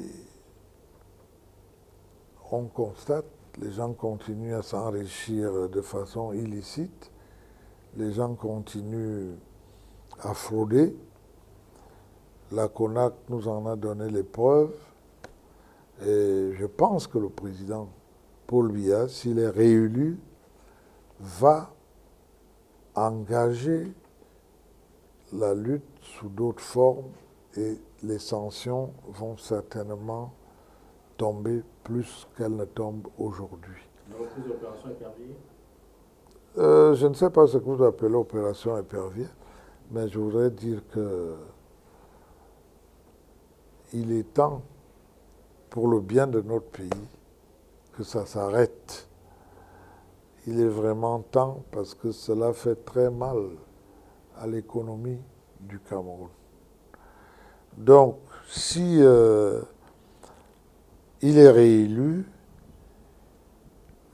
[SPEAKER 2] on constate, les gens continuent à s'enrichir de façon illicite, les gens continuent à frauder. La CONAC nous en a donné les preuves et je pense que le président Paul Biya, s'il est réélu, va engager la lutte sous d'autres formes et les sanctions vont certainement tomber plus qu'elles ne tombent aujourd'hui.
[SPEAKER 1] La reprise de l'opération Épervier?
[SPEAKER 2] Je ne sais pas ce que vous appelez opération Épervier, mais je voudrais dire que il est temps, pour le bien de notre pays, que ça s'arrête. Il est vraiment temps parce que cela fait très mal à l'économie du Cameroun. Donc, si il est réélu,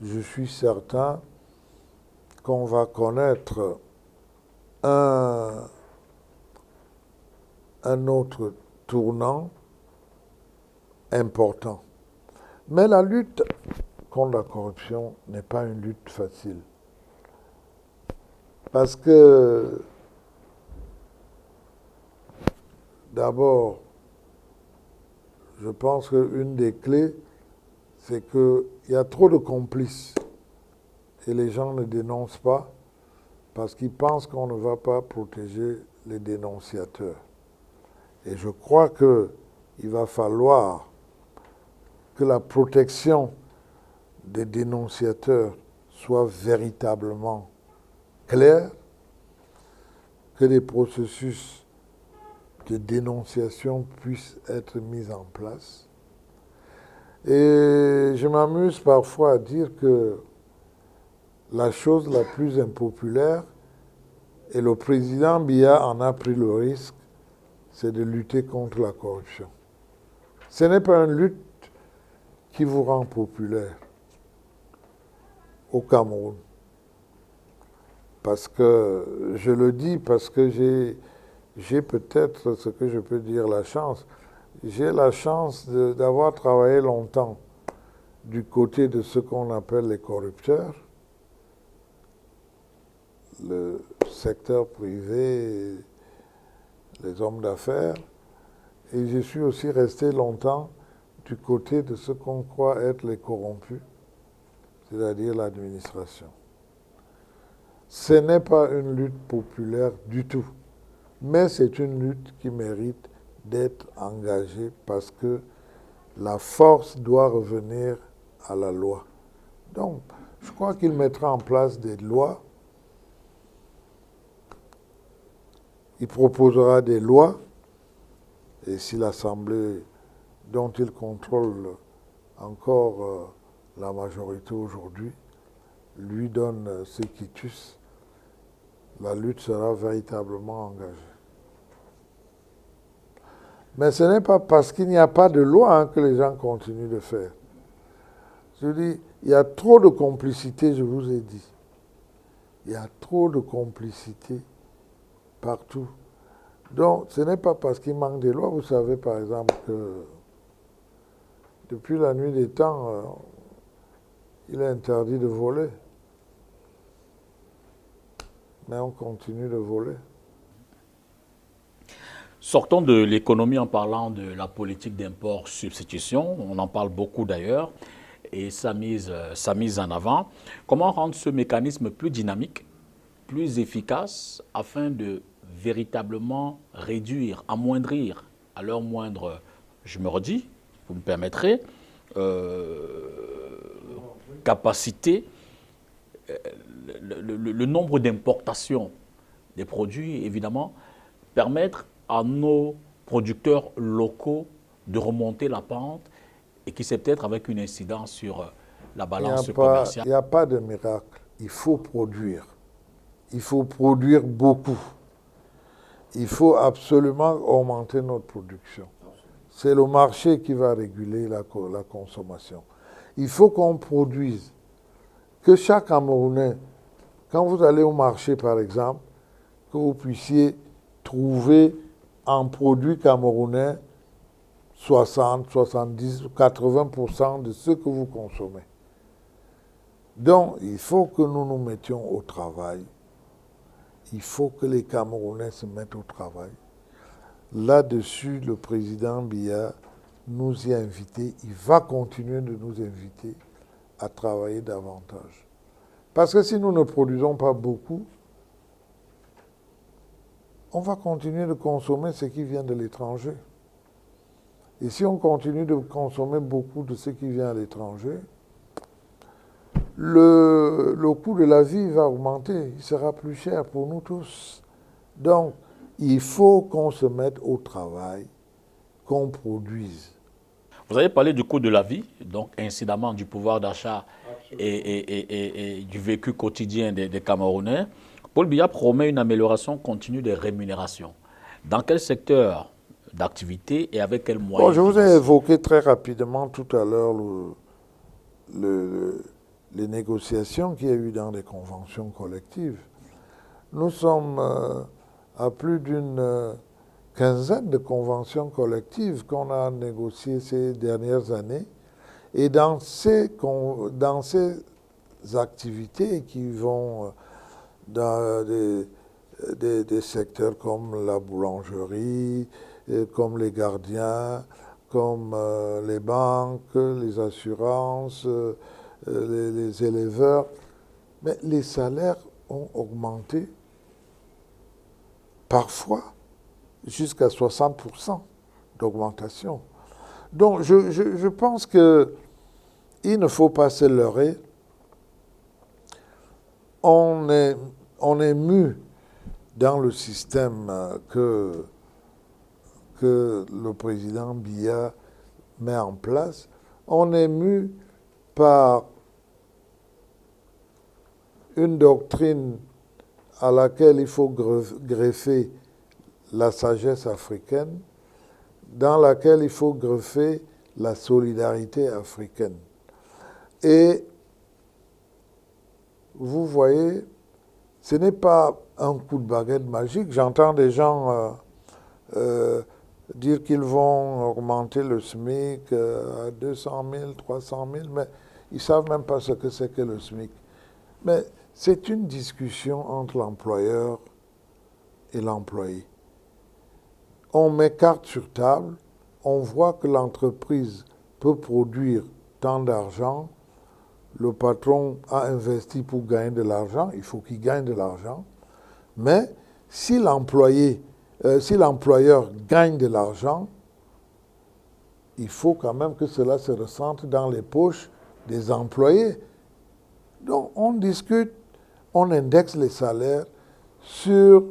[SPEAKER 2] je suis certain qu'on va connaître un autre tournant important. Mais la lutte contre la corruption n'est pas une lutte facile. Parce que, d'abord, je pense qu'une des clés, c'est qu'il y a trop de complices. Et les gens ne dénoncent pas parce qu'ils pensent qu'on ne va pas protéger les dénonciateurs. Et je crois qu'il va falloir que la protection des dénonciateurs soit véritablement claire, que des processus de dénonciation puissent être mis en place. Et je m'amuse parfois à dire que la chose la plus impopulaire, et le président Biya en a pris le risque, c'est de lutter contre la corruption. Ce n'est pas une lutte qui vous rend populaire au Cameroun. Parce que, je le dis parce que j'ai peut-être, ce que je peux dire, la chance. J'ai la chance d'avoir travaillé longtemps du côté de ce qu'on appelle les corrupteurs, le secteur privé, les hommes d'affaires, et je suis aussi resté longtemps du côté de ce qu'on croit être les corrompus, c'est-à-dire l'administration. Ce n'est pas une lutte populaire du tout, mais c'est une lutte qui mérite d'être engagée parce que la force doit revenir à la loi. Donc, je crois qu'il mettra en place des lois, il proposera des lois, et si l'Assemblée dont il contrôle encore la majorité aujourd'hui lui donne ce quitus, la lutte sera véritablement engagée. Mais ce n'est pas parce qu'il n'y a pas de loi que les gens continuent de faire. Je dis, il y a trop de complicité, je vous ai dit. Il y a trop de complicité partout. Donc, ce n'est pas parce qu'il manque des lois. Vous savez, par exemple, que depuis la nuit des temps, il est interdit de voler. Mais on continue de voler.
[SPEAKER 1] Sortons de l'économie en parlant de la politique d'import-substitution. On en parle beaucoup d'ailleurs et sa mise en avant. Comment rendre ce mécanisme plus dynamique, plus efficace afin de véritablement réduire, amoindrir, à leur moindre, je me redis, vous me permettrez, capacité, le nombre d'importations des produits, évidemment, permettre à nos producteurs locaux de remonter la pente et qui c'est peut-être avec une incidence sur la balance commerciale.
[SPEAKER 2] Il n'y a pas de miracle. Il faut produire. Il faut produire beaucoup. Il faut absolument augmenter notre production. C'est le marché qui va réguler la consommation. Il faut qu'on produise. Que chaque Camerounais, quand vous allez au marché par exemple, que vous puissiez trouver en produits camerounais 60, 70, 80% de ce que vous consommez. Donc, il faut que nous nous mettions au travail. Il faut que les Camerounais se mettent au travail. Là-dessus, le président Biya nous y a invités. Il va continuer de nous inviter à travailler davantage. Parce que si nous ne produisons pas beaucoup, on va continuer de consommer ce qui vient de l'étranger. Et si on continue de consommer beaucoup de ce qui vient à l'étranger, le coût de la vie va augmenter, il sera plus cher pour nous tous. Donc, il faut qu'on se mette au travail, qu'on produise.
[SPEAKER 1] Vous avez parlé du coût de la vie, donc incidemment du pouvoir d'achat et du vécu quotidien des Camerounais. Paul Biya promet une amélioration continue des rémunérations. Dans quel secteur d'activité et avec quels moyens?
[SPEAKER 2] Bon, je vous ai évoqué très rapidement tout à l'heure les négociations qu'il y a eu dans les conventions collectives. Nous sommes à plus d'une quinzaine de conventions collectives qu'on a négociées ces dernières années. Et dans ces activités qui vont dans des secteurs comme la boulangerie, comme les gardiens, comme les banques, les assurances, les éleveurs. Mais les salaires ont augmenté parfois jusqu'à 60% d'augmentation. Donc je pense qu'il ne faut pas se leurrer. On est mu dans le système que le président Biya met en place. On est mu par une doctrine à laquelle il faut greffer la sagesse africaine, dans laquelle il faut greffer la solidarité africaine. Et vous voyez, ce n'est pas un coup de baguette magique. J'entends des gens dire qu'ils vont augmenter le SMIC à 200 000, 300 000, mais ils ne savent même pas ce que c'est que le SMIC. Mais c'est une discussion entre l'employeur et l'employé. On met carte sur table, on voit que l'entreprise peut produire tant d'argent, le patron a investi pour gagner de l'argent, il faut qu'il gagne de l'argent, mais si l'employeur gagne de l'argent, il faut quand même que cela se ressente dans les poches des employés. Donc on discute, on indexe les salaires sur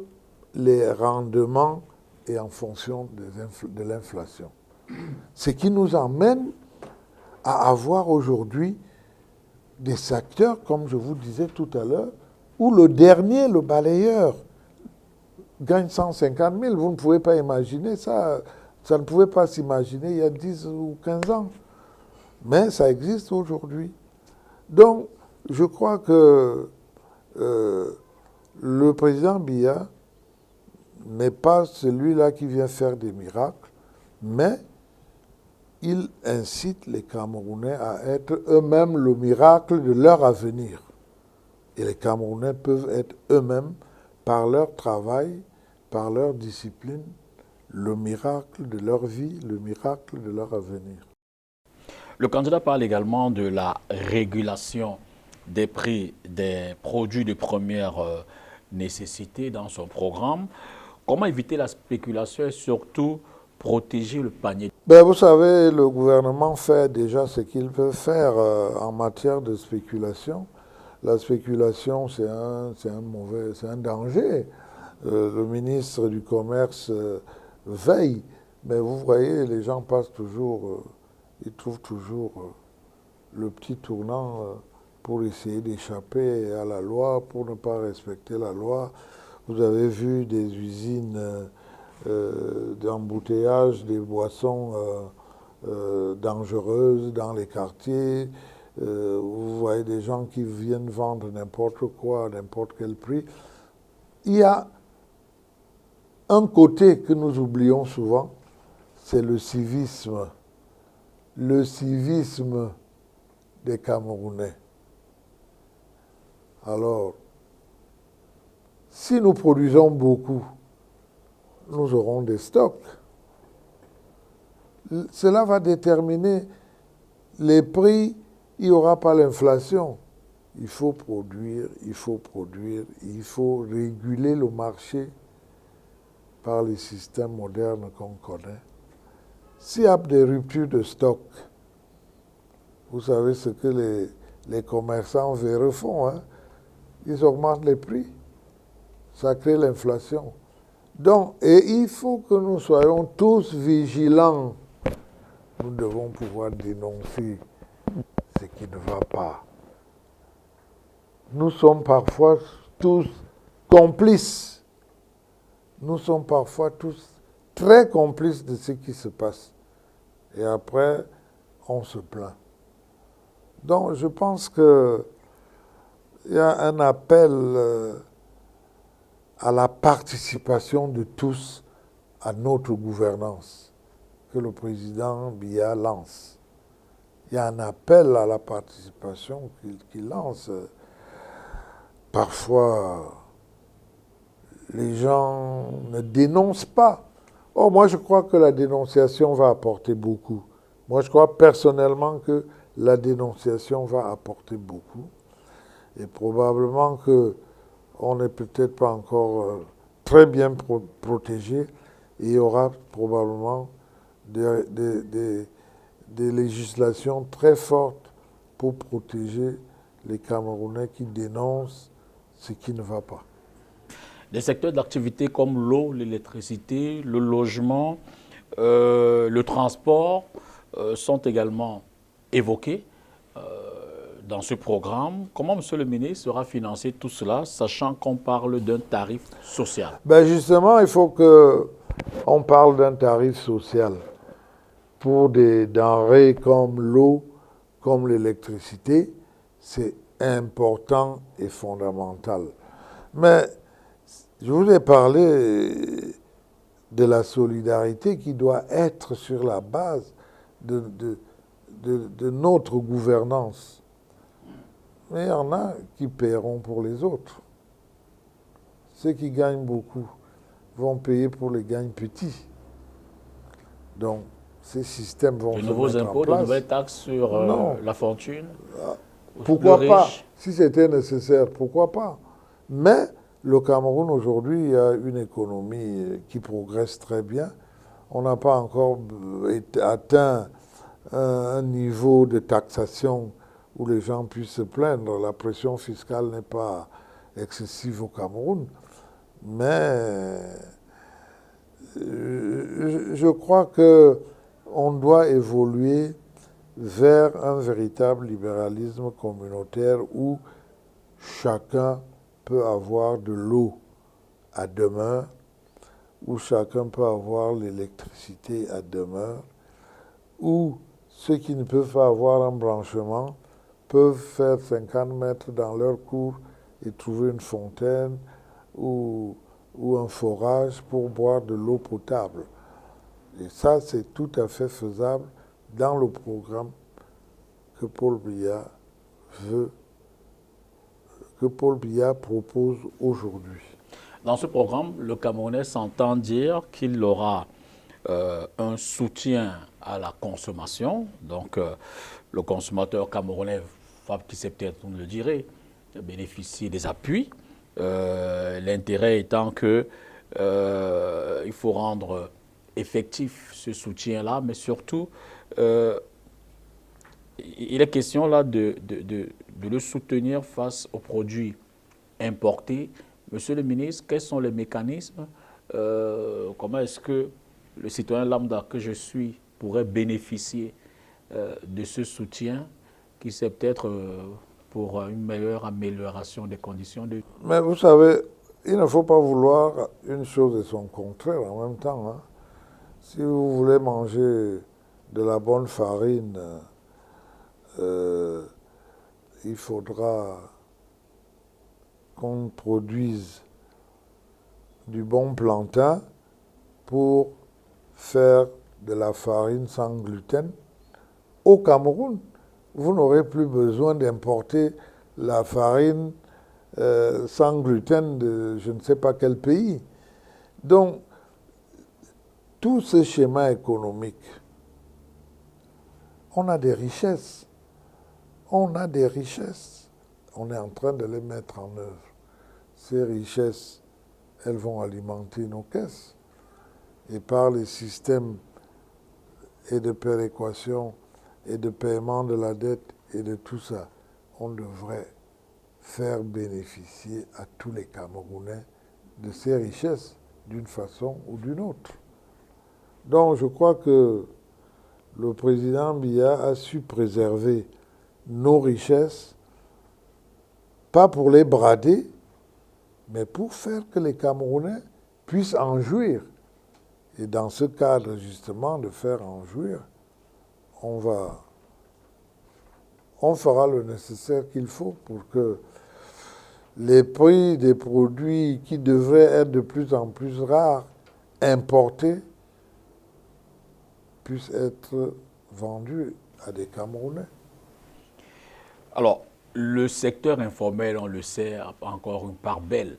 [SPEAKER 2] les rendements et en fonction de l'inflation. Ce qui nous amène à avoir aujourd'hui des secteurs, comme je vous disais tout à l'heure, où le dernier, le balayeur, gagne 150 000. Vous ne pouvez pas imaginer ça. Ça ne pouvait pas s'imaginer il y a 10 ou 15 ans. Mais ça existe aujourd'hui. Donc, je crois que le président Biya n'est pas celui-là qui vient faire des miracles, mais il incite les Camerounais à être eux-mêmes le miracle de leur avenir. Et les Camerounais peuvent être eux-mêmes, par leur travail, par leur discipline, le miracle de leur vie, le miracle de leur avenir.
[SPEAKER 1] Le candidat parle également de la régulation des prix des produits de première nécessité dans son programme. Comment éviter la spéculation et surtout protéger le panier?
[SPEAKER 2] Vous savez, le gouvernement fait déjà ce qu'il peut faire en matière de spéculation. La spéculation, c'est un danger. Le ministre du Commerce veille, mais vous voyez, les gens passent toujours, ils trouvent toujours le petit tournant pour essayer d'échapper à la loi, pour ne pas respecter la loi. Vous avez vu des usines d'embouteillage des boissons dangereuses dans les quartiers. Vous voyez des gens qui viennent vendre n'importe quoi à n'importe quel prix. Il y a un côté que nous oublions souvent, c'est le civisme. Le civisme des Camerounais. Alors, si nous produisons beaucoup, nous aurons des stocks. Cela va déterminer les prix, il n'y aura pas l'inflation. Il faut produire, il faut produire, il faut réguler le marché par les systèmes modernes qu'on connaît. S'il y a des ruptures de stock, vous savez ce que les commerçants véreux font, hein? Ils augmentent les prix. Ça crée l'inflation. Donc, et il faut que nous soyons tous vigilants. Nous devons pouvoir dénoncer ce qui ne va pas. Nous sommes parfois tous complices. Nous sommes parfois tous très complices de ce qui se passe. Et après, on se plaint. Donc, je pense qu'il y a un appel à la participation de tous à notre gouvernance que le président Biya lance. Il y a un appel à la participation qu'il lance. Parfois, les gens ne dénoncent pas. Oh, moi, je crois que la dénonciation va apporter beaucoup. Moi, je crois personnellement que la dénonciation va apporter beaucoup. Et probablement qu'on n'est peut-être pas encore très bien protégé. Et il y aura probablement des législations très fortes pour protéger les Camerounais qui dénoncent ce qui ne va pas.
[SPEAKER 1] Des secteurs d'activité comme l'eau, l'électricité, le logement, le transport sont également évoqués dans ce programme. Comment, Monsieur le ministre, sera financé tout cela, sachant qu'on parle d'un tarif social?
[SPEAKER 2] Justement, il faut qu'on parle d'un tarif social pour des denrées comme l'eau, comme l'électricité. C'est important et fondamental. Mais je vous ai parlé de la solidarité qui doit être sur la base de notre gouvernance. Mais il y en a qui paieront pour les autres. Ceux qui gagnent beaucoup vont payer pour les gains petits. Donc, ces systèmes vont se mettre en place.
[SPEAKER 1] De nouveaux impôts, de nouvelles taxes sur la fortune?
[SPEAKER 2] Pourquoi pas? Si c'était nécessaire, pourquoi pas? Mais le Cameroun, aujourd'hui, a une économie qui progresse très bien. On n'a pas encore atteint un niveau de taxation où les gens puissent se plaindre. La pression fiscale n'est pas excessive au Cameroun. Mais je crois qu'on doit évoluer vers un véritable libéralisme communautaire où chacun peut avoir de l'eau à demeure, où chacun peut avoir l'électricité à demeure, où ceux qui ne peuvent pas avoir un branchement peuvent faire 50 mètres dans leur cour et trouver une fontaine ou ou un forage pour boire de l'eau potable. Et ça, c'est tout à fait faisable dans le programme que Paul Biya propose aujourd'hui.
[SPEAKER 1] Dans ce programme, le Camerounais s'entend dire qu'il aura un soutien à la consommation. Donc, le consommateur camerounais, Fab qui sait peut-être vous le direz, bénéficier des appuis. L'intérêt étant que il faut rendre effectif ce soutien-là, mais surtout, il est question là de le soutenir face aux produits importés. Monsieur le ministre, quels sont les mécanismes? Comment est-ce que le citoyen lambda que je suis pourrait bénéficier de ce soutien qui c'est peut-être pour une meilleure amélioration des conditions de vie?
[SPEAKER 2] Mais vous savez, il ne faut pas vouloir une chose et son contraire en même temps. Hein. Si vous voulez manger de la bonne farine, il faudra qu'on produise du bon plantain pour faire de la farine sans gluten. Au Cameroun, vous n'aurez plus besoin d'importer la farine sans gluten de je ne sais pas quel pays. Donc, tous ces schémas économiques, on a des richesses. On a des richesses. On est en train de les mettre en œuvre. Ces richesses, elles vont alimenter nos caisses. Et par les systèmes et de péréquation et de paiement de la dette et de tout ça, on devrait faire bénéficier à tous les Camerounais de ces richesses d'une façon ou d'une autre. Donc je crois que le président Biya a su préserver nos richesses, pas pour les brader, mais pour faire que les Camerounais puissent en jouir. Et dans ce cadre, justement, de faire en jouir, on fera le nécessaire qu'il faut pour que les prix des produits qui devraient être de plus en plus rares, importés, puissent être vendus à des Camerounais.
[SPEAKER 1] Alors, le secteur informel, on le sait, a encore une part belle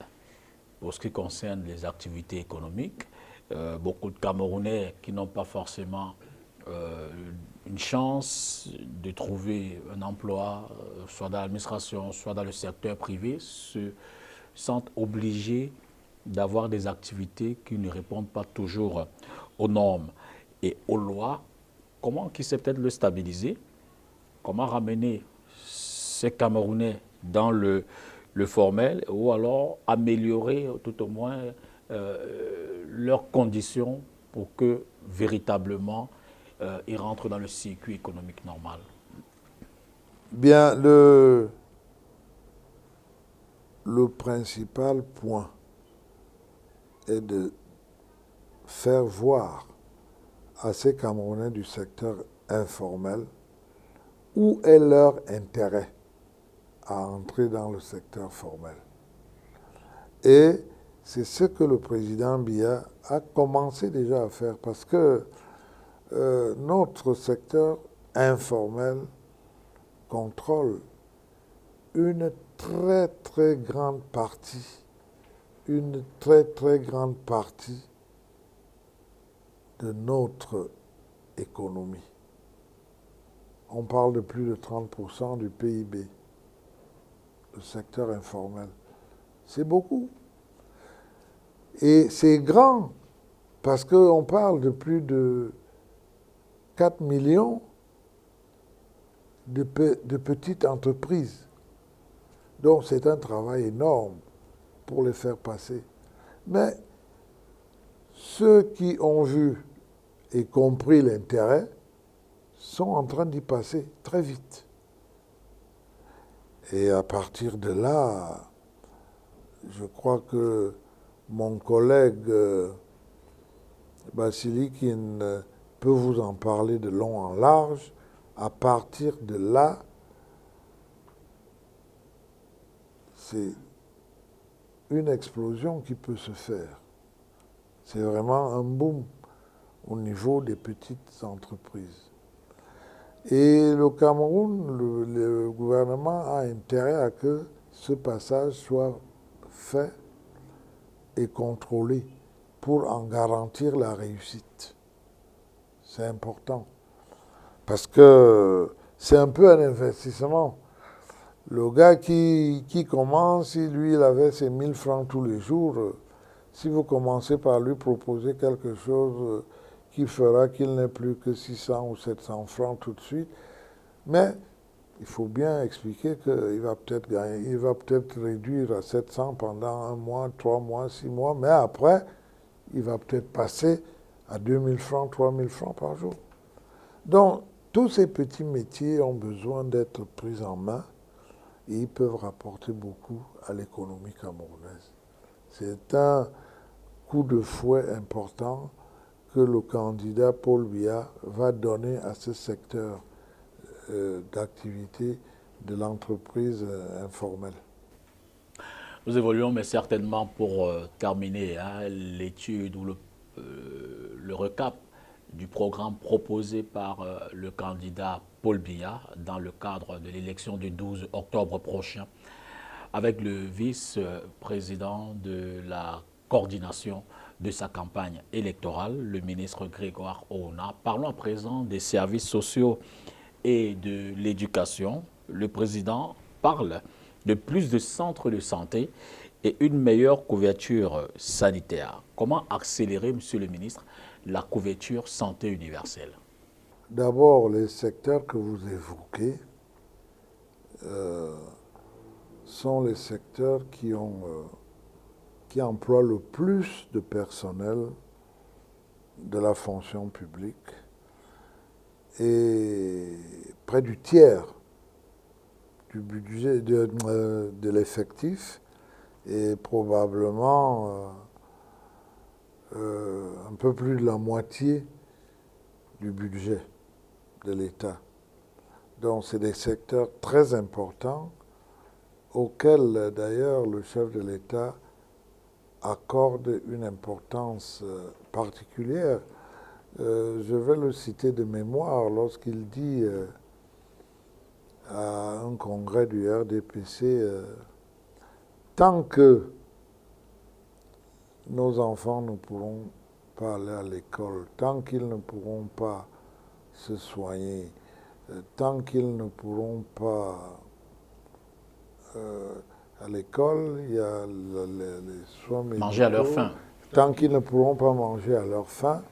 [SPEAKER 1] pour ce qui concerne les activités économiques. Beaucoup de Camerounais qui n'ont pas forcément une chance de trouver un emploi, soit dans l'administration, soit dans le secteur privé, se sentent obligés d'avoir des activités qui ne répondent pas toujours aux normes et aux lois. Comment qui sait peut-être le stabiliser? Comment ramener ces Camerounais dans le formel ou alors améliorer tout au moins leurs conditions pour que véritablement ils rentrent dans le circuit économique normal?
[SPEAKER 2] Bien, le principal point est de faire voir à ces Camerounais du secteur informel où est leur intérêt à entrer dans le secteur formel. Et c'est ce que le président Biya a commencé déjà à faire parce que notre secteur informel contrôle une très très grande partie de notre économie. On parle de plus de 30% du PIB, le secteur informel. C'est beaucoup. Et c'est grand, parce qu'on parle de plus de 4 millions de petites entreprises. Donc c'est un travail énorme pour les faire passer. Mais ceux qui ont vu et compris l'intérêt sont en train d'y passer très vite. Et à partir de là, je crois que mon collègue Basilikine peut vous en parler de long en large. À partir de là, une explosion qui peut se faire. C'est vraiment un boom au niveau des petites entreprises. Et le Cameroun, le gouvernement a intérêt à que ce passage soit fait et contrôlé pour en garantir la réussite. C'est important. Parce que c'est un peu un investissement. Le gars qui commence, si lui, il avait ses 1000 francs tous les jours, si vous commencez par lui proposer quelque chose qui fera qu'il n'ait plus que 600 ou 700 francs tout de suite, mais il faut bien expliquer qu'il va peut-être gagner, il va peut-être réduire à 700 pendant 1 mois, 3 mois, 6 mois, mais après, il va peut-être passer à 2000 francs, 3000 francs par jour. Donc, tous ces petits métiers ont besoin d'être pris en main et ils peuvent rapporter beaucoup à l'économie camerounaise. C'est un coup de fouet important que le candidat Paul Biya va donner à ce secteur d'activité de l'entreprise informelle.
[SPEAKER 1] Nous évoluons, mais certainement pour terminer l'étude ou le recap du programme proposé par le candidat Paul Biya dans le cadre de l'élection du 12 octobre prochain, avec le vice-président de la coordination de sa campagne électorale, le ministre Grégoire Ouna. Parlons à présent des services sociaux et de l'éducation. Le président parle de plus de centres de santé et une meilleure couverture sanitaire. Comment accélérer, monsieur le ministre, la couverture santé universelle?
[SPEAKER 2] D'abord, les secteurs que vous évoquez sont les secteurs qui emploient le plus de personnel de la fonction publique et près du tiers du budget de l'effectif et probablement un peu plus de la moitié du budget de l'État. Donc c'est des secteurs très importants auxquels d'ailleurs le chef de l'État accorde une importance particulière. Je vais le citer de mémoire lorsqu'il dit à un congrès du RDPC tant que nos enfants ne pourront pas aller à l'école, tant qu'ils ne pourront pas se soigner, tant qu'ils ne pourront pas à l'école, il y a les soins médicaux.
[SPEAKER 1] Manger à leur faim.
[SPEAKER 2] Tant qu'ils ne pourront pas manger à leur faim,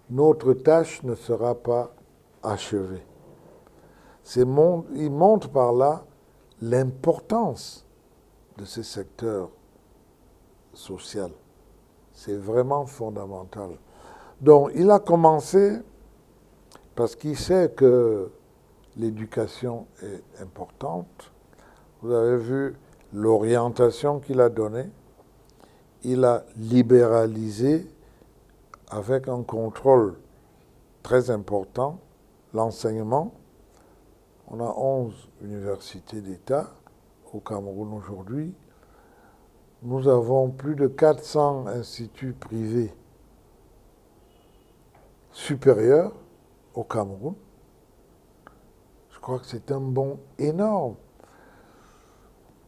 [SPEAKER 2] notre tâche ne sera pas achevée. Il montre par là l'importance de ces secteurs sociaux. C'est vraiment fondamental. Donc, il a commencé parce qu'il sait que l'éducation est importante. Vous avez vu l'orientation qu'il a donnée. Il a libéralisé avec un contrôle très important l'enseignement. On a 11 universités d'État au Cameroun aujourd'hui. Nous avons plus de 400 instituts privés supérieurs au Cameroun. Je crois que c'est un bond énorme.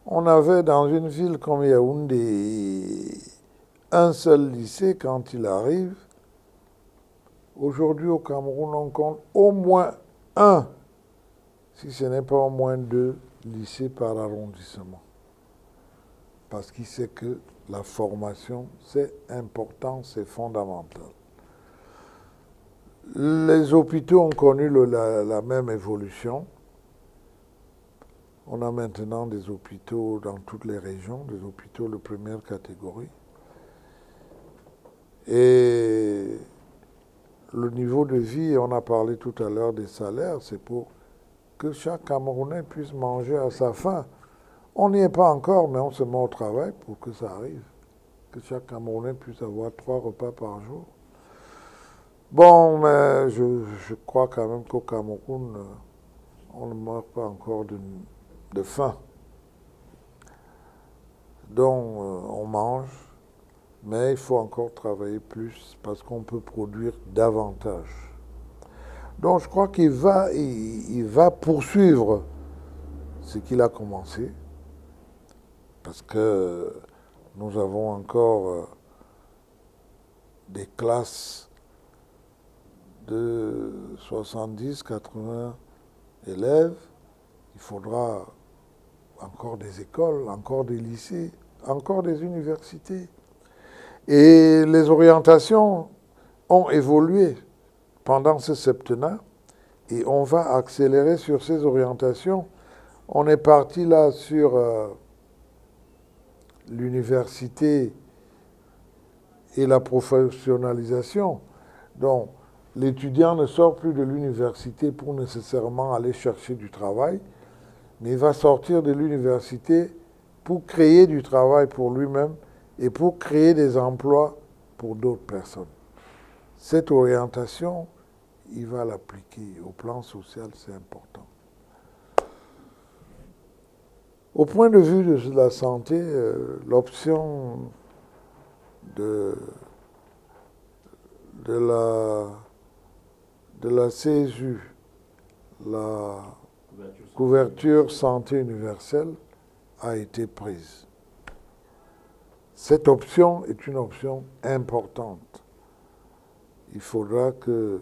[SPEAKER 2] On avait dans une ville comme Yaoundé un seul lycée quand il arrive. Aujourd'hui au Cameroun, on compte au moins un, si ce n'est pas au moins 2 lycées par arrondissement. Parce qu'il sait que la formation, c'est important, c'est fondamental. Les hôpitaux ont connu la même évolution. On a maintenant des hôpitaux dans toutes les régions, des hôpitaux de première catégorie. Et le niveau de vie, on a parlé tout à l'heure des salaires, c'est pour que chaque Camerounais puisse manger à sa faim. On n'y est pas encore, mais on se met au travail pour que ça arrive. Que chaque Camerounais puisse avoir 3 repas par jour. Bon, mais je crois quand même qu'au Cameroun, on ne meurt pas encore de faim. dont on mange, mais il faut encore travailler plus parce qu'on peut produire davantage. Donc je crois il va poursuivre ce qu'il a commencé, parce que nous avons encore des classes de 70, 80 élèves. Il faudra encore des écoles, encore des lycées, encore des universités. Et les orientations ont évolué pendant ce septennat et on va accélérer sur ces orientations. On est parti là sur l'université et la professionnalisation. Donc, l'étudiant ne sort plus de l'université pour nécessairement aller chercher du travail, mais il va sortir de l'université pour créer du travail pour lui-même et pour créer des emplois pour d'autres personnes. Cette orientation, il va l'appliquer. Au plan social, c'est important. Au point de vue de la santé, l'option de la CSU, la couverture santé universelle, a été prise. Cette option est une option importante. Il faudra que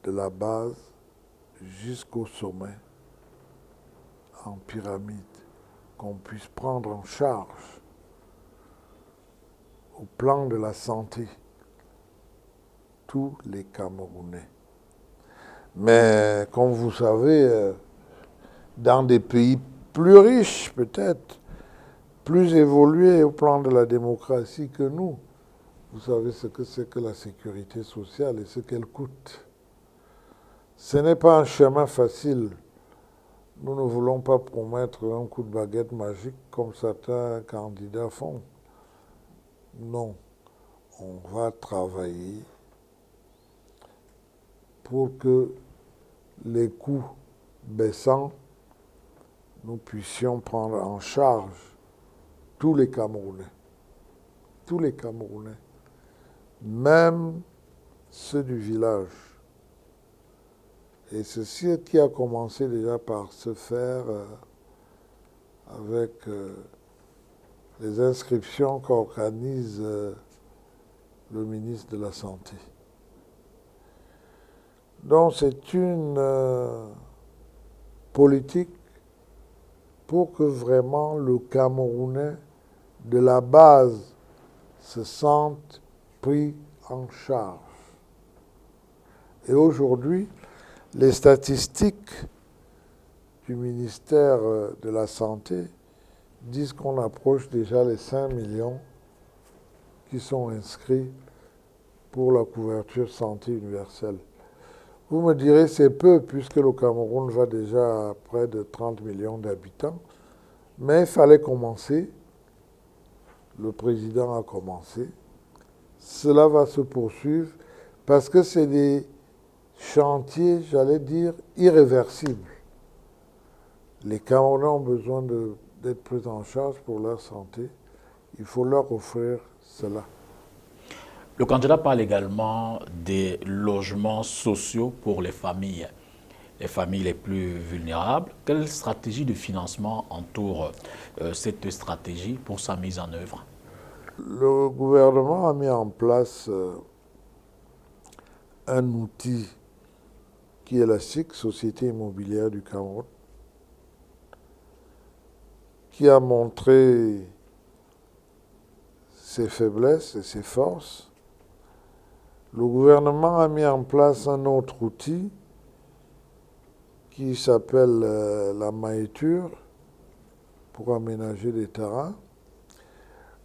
[SPEAKER 2] de la base jusqu'au sommet, en pyramide, qu'on puisse prendre en charge au plan de la santé tous les Camerounais. Mais comme vous savez, dans des pays plus riches peut-être, plus évolués au plan de la démocratie que nous, vous savez ce que c'est que la sécurité sociale et ce qu'elle coûte. Ce n'est pas un chemin facile. Nous ne voulons pas promettre un coup de baguette magique comme certains candidats font. Non, on va travailler pour que les coûts baissant, nous puissions prendre en charge tous les Camerounais. Tous les Camerounais. Même ceux du village. Et ceci qui a commencé déjà par se faire avec les inscriptions qu'organise le ministre de la Santé. Donc c'est une politique pour que vraiment le Camerounais de la base se sente pris en charge. Et aujourd'hui, les statistiques du ministère de la Santé disent qu'on approche déjà les 5 millions qui sont inscrits pour la couverture santé universelle. Vous me direz c'est peu puisque le Cameroun va déjà à près de 30 millions d'habitants, mais il fallait commencer. Le président a commencé. Cela va se poursuivre parce que c'est des chantiers, j'allais dire, irréversibles. Les Camerounais ont besoin d'être pris en charge pour leur santé. Il faut leur offrir cela.
[SPEAKER 1] Le candidat parle également des logements sociaux pour les familles les plus vulnérables. Quelle stratégie de financement entoure cette stratégie pour sa mise en œuvre?
[SPEAKER 2] Le gouvernement a mis en place un outil qui est la SIC, Société immobilière du Cameroun, qui a montré ses faiblesses et ses forces. Le gouvernement a mis en place un autre outil qui s'appelle la maïture pour aménager des terrains.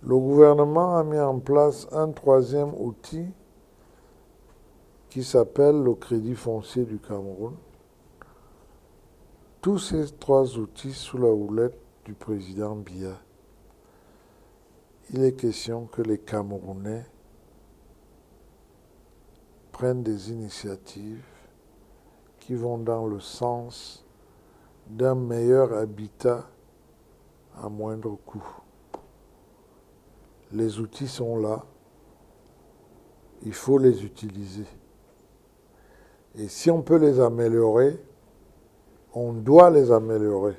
[SPEAKER 2] Le gouvernement a mis en place un troisième outil qui s'appelle le Crédit foncier du Cameroun. Tous ces trois outils sous la houlette du président Biya. Il est question que les Camerounais prennent des initiatives qui vont dans le sens d'un meilleur habitat à moindre coût. Les outils sont là, il faut les utiliser. Et si on peut les améliorer, on doit les améliorer.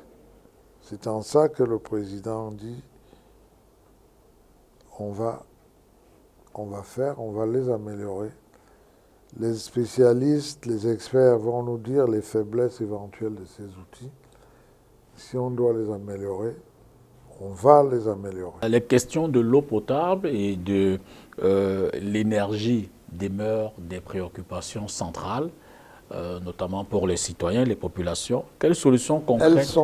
[SPEAKER 2] C'est en ça que le président dit on va les améliorer. Les spécialistes, les experts vont nous dire les faiblesses éventuelles de ces outils. Si on doit les améliorer, on va les améliorer.
[SPEAKER 1] Les questions de l'eau potable et de l'énergie demeurent des préoccupations centrales, notamment pour les citoyens, les populations. Quelles solutions concrètes?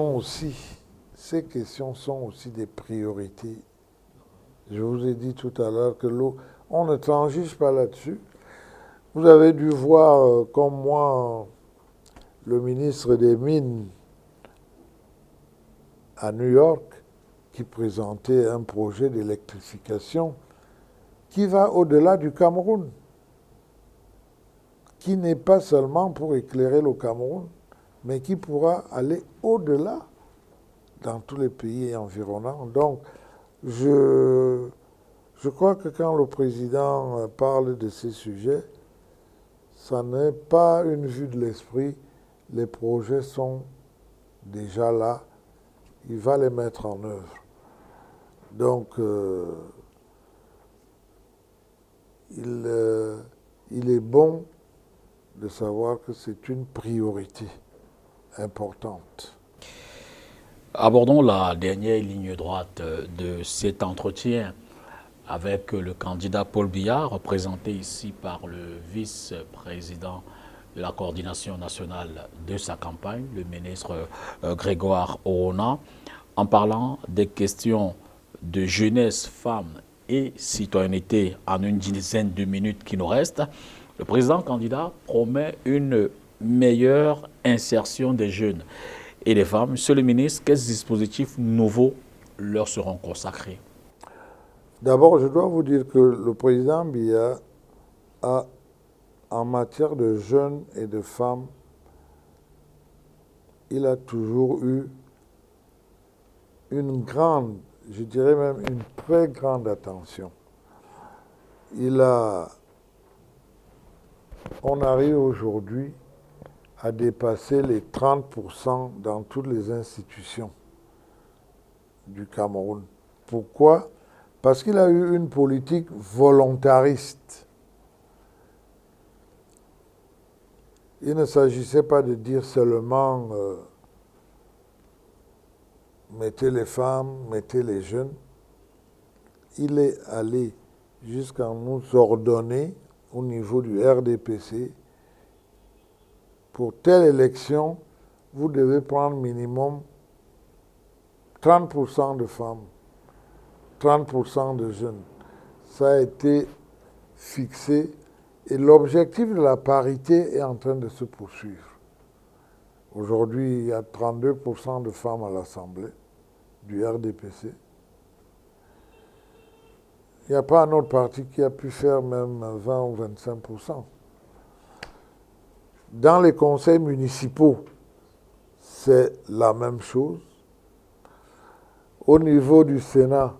[SPEAKER 2] Ces questions sont aussi des priorités. Je vous ai dit tout à l'heure que l'eau, on ne transige pas là-dessus. Vous avez dû voir, comme moi, le ministre des Mines à New York, qui présentait un projet d'électrification qui va au-delà du Cameroun, qui n'est pas seulement pour éclairer le Cameroun, mais qui pourra aller au-delà dans tous les pays environnants. Donc, je crois que quand le président parle de ces sujets, ça n'est pas une vue de l'esprit. Les projets sont déjà là. Il va les mettre en œuvre. Donc, il est bon de savoir que c'est une priorité importante.
[SPEAKER 1] Abordons la dernière ligne droite de cet entretien avec le candidat Paul Biya, représenté ici par le vice-président de la coordination nationale de sa campagne, le ministre Grégoire Orona, en parlant des questions de jeunesse, femmes et citoyenneté en une dizaine de minutes qui nous restent. Le président candidat promet une meilleure insertion des jeunes et des femmes. Monsieur le ministre, quels dispositifs nouveaux leur seront consacrés?
[SPEAKER 2] D'abord, je dois vous dire que le président Biya a, en matière de jeunes et de femmes, il a toujours eu une grande, je dirais même une très grande attention. On arrive aujourd'hui à dépasser les 30% dans toutes les institutions du Cameroun. Pourquoi? Parce qu'il a eu une politique volontariste. Il ne s'agissait pas de dire seulement mettez les femmes, mettez les jeunes. Il est allé jusqu'à nous ordonner au niveau du RDPC, pour telle élection, vous devez prendre minimum 30% de femmes, 30% de jeunes. Ça a été fixé et l'objectif de la parité est en train de se poursuivre. Aujourd'hui, il y a 32% de femmes à l'Assemblée du RDPC. Il n'y a pas un autre parti qui a pu faire même 20 ou 25%. Dans les conseils municipaux, c'est la même chose. Au niveau du Sénat,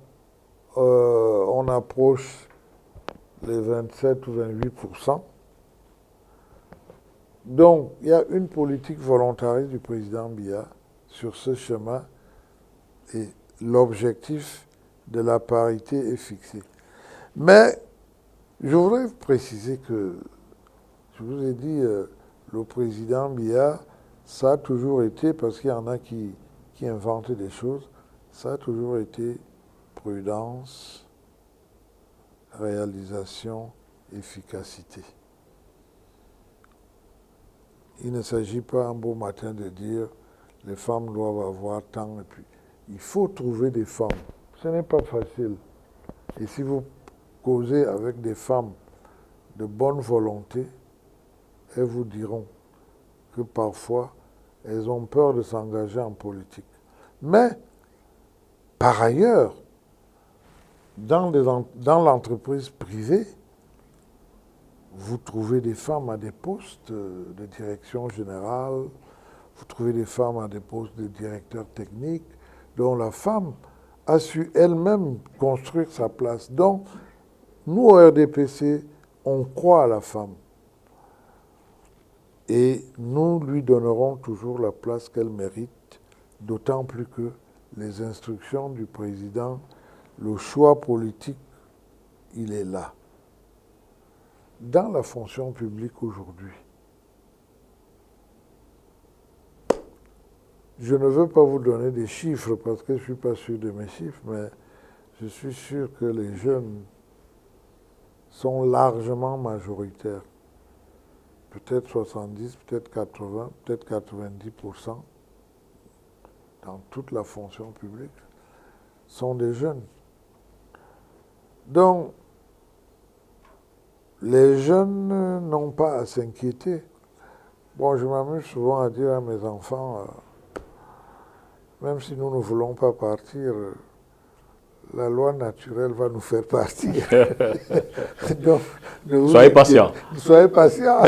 [SPEAKER 2] on approche les 27 ou 28%. Donc, il y a une politique volontariste du président Biya sur ce chemin et l'objectif de la parité est fixé. Mais je voudrais préciser que, je vous ai dit, le président Biya, ça a toujours été, parce qu'il y en a qui inventent des choses, ça a toujours été prudence, réalisation, efficacité. Il ne s'agit pas un beau matin de dire les femmes doivent avoir tant et puis il faut trouver des femmes. Ce n'est pas facile. Et si vous causez avec des femmes de bonne volonté, elles vous diront que parfois elles ont peur de s'engager en politique. Mais par ailleurs, dans l'entreprise privée, vous trouvez des femmes à des postes de direction générale, Vous trouvez des femmes à des postes de directeurs techniques, dont la femme a su elle-même construire sa place. Donc, nous, au RDPC, on croit à la femme. Et nous lui donnerons toujours la place qu'elle mérite, d'autant plus que les instructions du président, le choix politique, il est là. Dans la fonction publique aujourd'hui, je ne veux pas vous donner des chiffres parce que je ne suis pas sûr de mes chiffres, mais je suis sûr que les jeunes sont largement majoritaires. Peut-être 70, peut-être 80, peut-être 90% dans toute la fonction publique sont des jeunes. Donc, les jeunes n'ont pas à s'inquiéter. Bon, je m'amuse souvent à dire à mes enfants, même si nous ne voulons pas partir, la loi naturelle va nous faire partir. Donc,
[SPEAKER 1] soyez patients.
[SPEAKER 2] Soyez patients.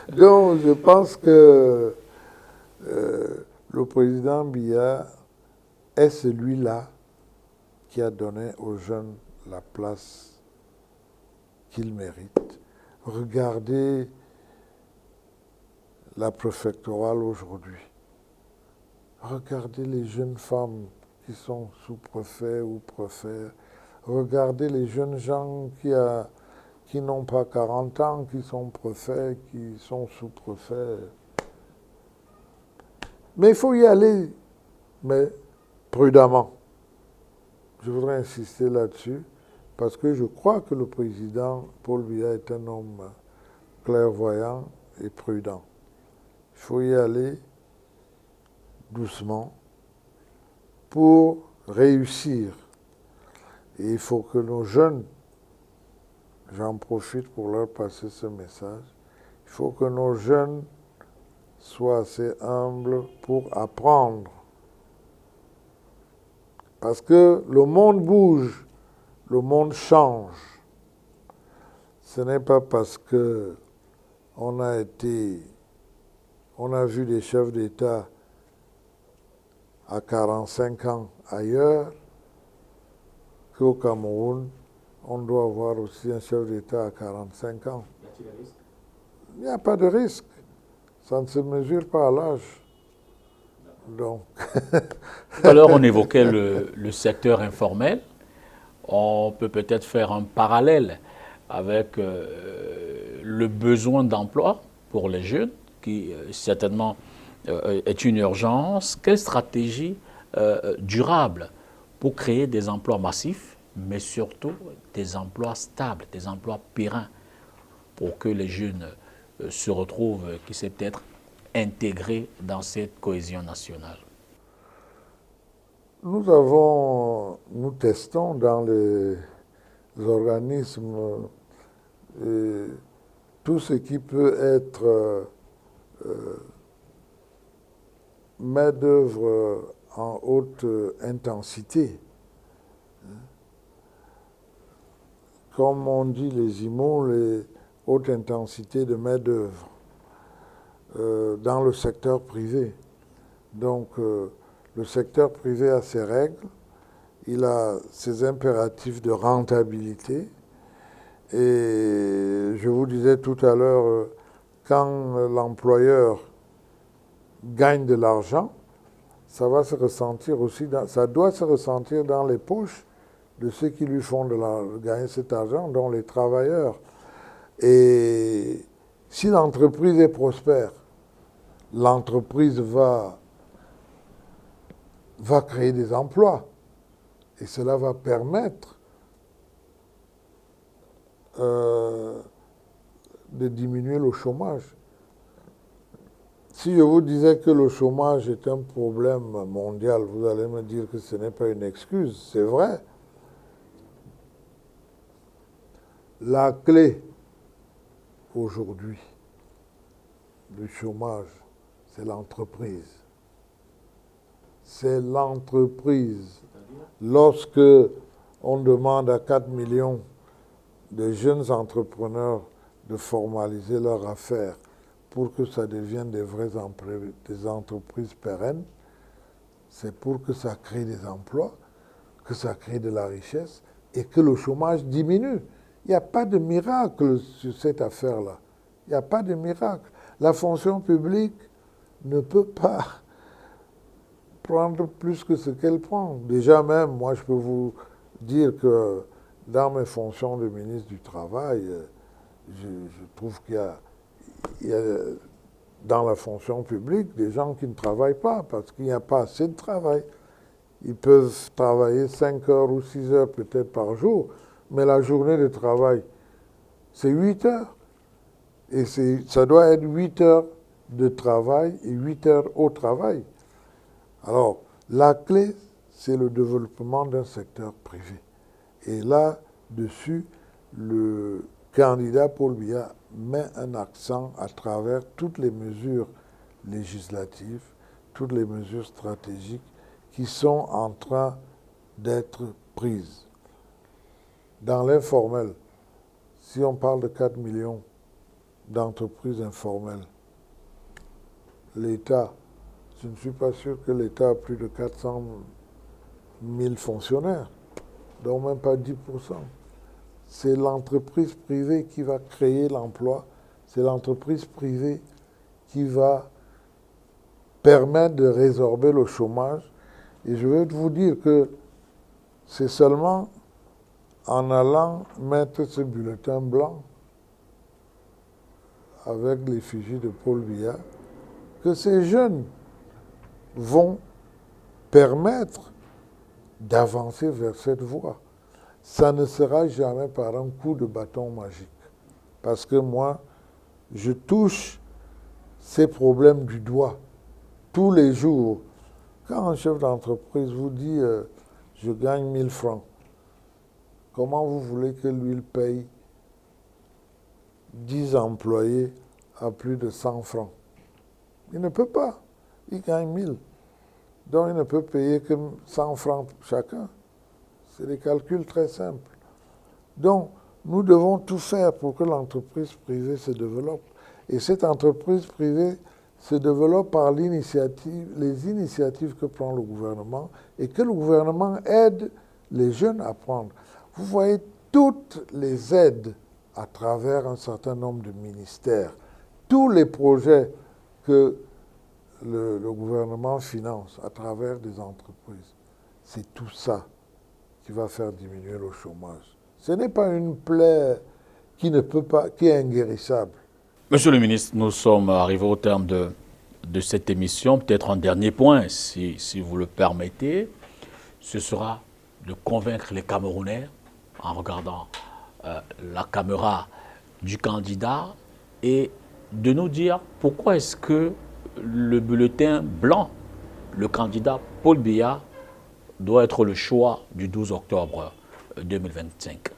[SPEAKER 2] Donc, je pense que le président Biya est celui-là qui a donné aux jeunes la place qu'ils méritent. Regardez la préfectorale aujourd'hui. Regardez les jeunes femmes qui sont sous-préfets ou préfets. Regardez les jeunes gens qui n'ont pas 40 ans, qui sont préfets, qui sont sous-préfets. Mais il faut y aller, mais prudemment. Je voudrais insister là-dessus, parce que je crois que le président Paul Biya est un homme clairvoyant et prudent. Il faut y aller doucement pour réussir. Et il faut que nos jeunes, j'en profite pour leur passer ce message, il faut que nos jeunes soient assez humbles pour apprendre. Parce que le monde bouge, le monde change. Ce n'est pas parce que on a vu des chefs d'État à 45 ans ailleurs qu'au Cameroun, on doit avoir aussi un chef d'État à 45 ans.
[SPEAKER 1] Y a-t-il des risques?
[SPEAKER 2] Il n'y a pas de risque. Ça ne se mesure pas à l'âge. Donc.
[SPEAKER 1] Tout à l'heure, on évoquait le secteur informel. On peut peut-être faire un parallèle avec le besoin d'emploi pour les jeunes, qui certainement est une urgence. Quelle stratégie durable pour créer des emplois massifs, mais surtout des emplois stables, des emplois pérennes, pour que les jeunes se retrouvent, qui sait peut-être intégrés dans cette cohésion nationale?
[SPEAKER 2] Nous testons dans les organismes tout ce qui peut être main-d'œuvre en haute intensité. Comme on dit les IMO, les hautes intensités de main-d'œuvre dans le secteur privé. Donc, le secteur privé a ses règles, il a ses impératifs de rentabilité. Et je vous disais tout à l'heure, quand l'employeur gagne de l'argent, ça va se ressentir aussi, ça doit se ressentir dans les poches de ceux qui lui font gagner cet argent, dont les travailleurs. Et si l'entreprise est prospère, l'entreprise va créer des emplois. Et cela va permettre de diminuer le chômage. Si je vous disais que le chômage est un problème mondial, vous allez me dire que ce n'est pas une excuse. C'est vrai. La clé aujourd'hui du chômage, c'est l'entreprise. C'est l'entreprise. Lorsque on demande à 4 millions de jeunes entrepreneurs de formaliser leur affaire pour que ça devienne des entreprises pérennes, c'est pour que ça crée des emplois, que ça crée de la richesse et que le chômage diminue. Il n'y a pas de miracle sur cette affaire-là. Il n'y a pas de miracle. La fonction publique ne peut pas prendre plus que ce qu'elle prend. Déjà même, moi, je peux vous dire que dans mes fonctions de ministre du Travail, je trouve qu'il y a dans la fonction publique des gens qui ne travaillent pas parce qu'il n'y a pas assez de travail. Ils peuvent travailler 5 heures ou 6 heures peut-être par jour, mais la journée de travail, c'est 8 heures. Et ça doit être 8 heures de travail et 8 heures au travail. Alors, la clé, c'est le développement d'un secteur privé. Et là-dessus, le candidat Paul Biya met un accent à travers toutes les mesures législatives, toutes les mesures stratégiques qui sont en train d'être prises. Dans l'informel, si on parle de 4 millions d'entreprises informelles, l'État, je ne suis pas sûr que l'État a plus de 400 000 fonctionnaires, donc même pas 10%. C'est l'entreprise privée qui va créer l'emploi, c'est l'entreprise privée qui va permettre de résorber le chômage. Et je veux vous dire que c'est seulement en allant mettre ce bulletin blanc avec l'effigie de Paul Biya que ces jeunes vont permettre d'avancer vers cette voie. Ça ne sera jamais par un coup de bâton magique. Parce que moi, je touche ces problèmes du doigt tous les jours. Quand un chef d'entreprise vous dit je gagne 1000 francs, comment vous voulez que lui paye 10 employés à plus de 100 francs? Il ne peut pas. Il gagne 1000. Donc il ne peut payer que 100 francs chacun. C'est des calculs très simples. Donc nous devons tout faire pour que l'entreprise privée se développe. Et cette entreprise privée se développe par les initiatives que prend le gouvernement et que le gouvernement aide les jeunes à prendre. Vous voyez toutes les aides à travers un certain nombre de ministères, tous les projets que le gouvernement finance à travers des entreprises. C'est tout ça qui va faire diminuer le chômage. Ce n'est pas une plaie qui est inguérissable.
[SPEAKER 1] Monsieur le ministre, nous sommes arrivés au terme de cette émission. Peut-être un dernier point, si vous le permettez, ce sera de convaincre les Camerounais en regardant la caméra du candidat et de nous dire pourquoi est-ce que le bulletin blanc, le candidat Paul Biya, doit être le choix du 12 octobre 2025.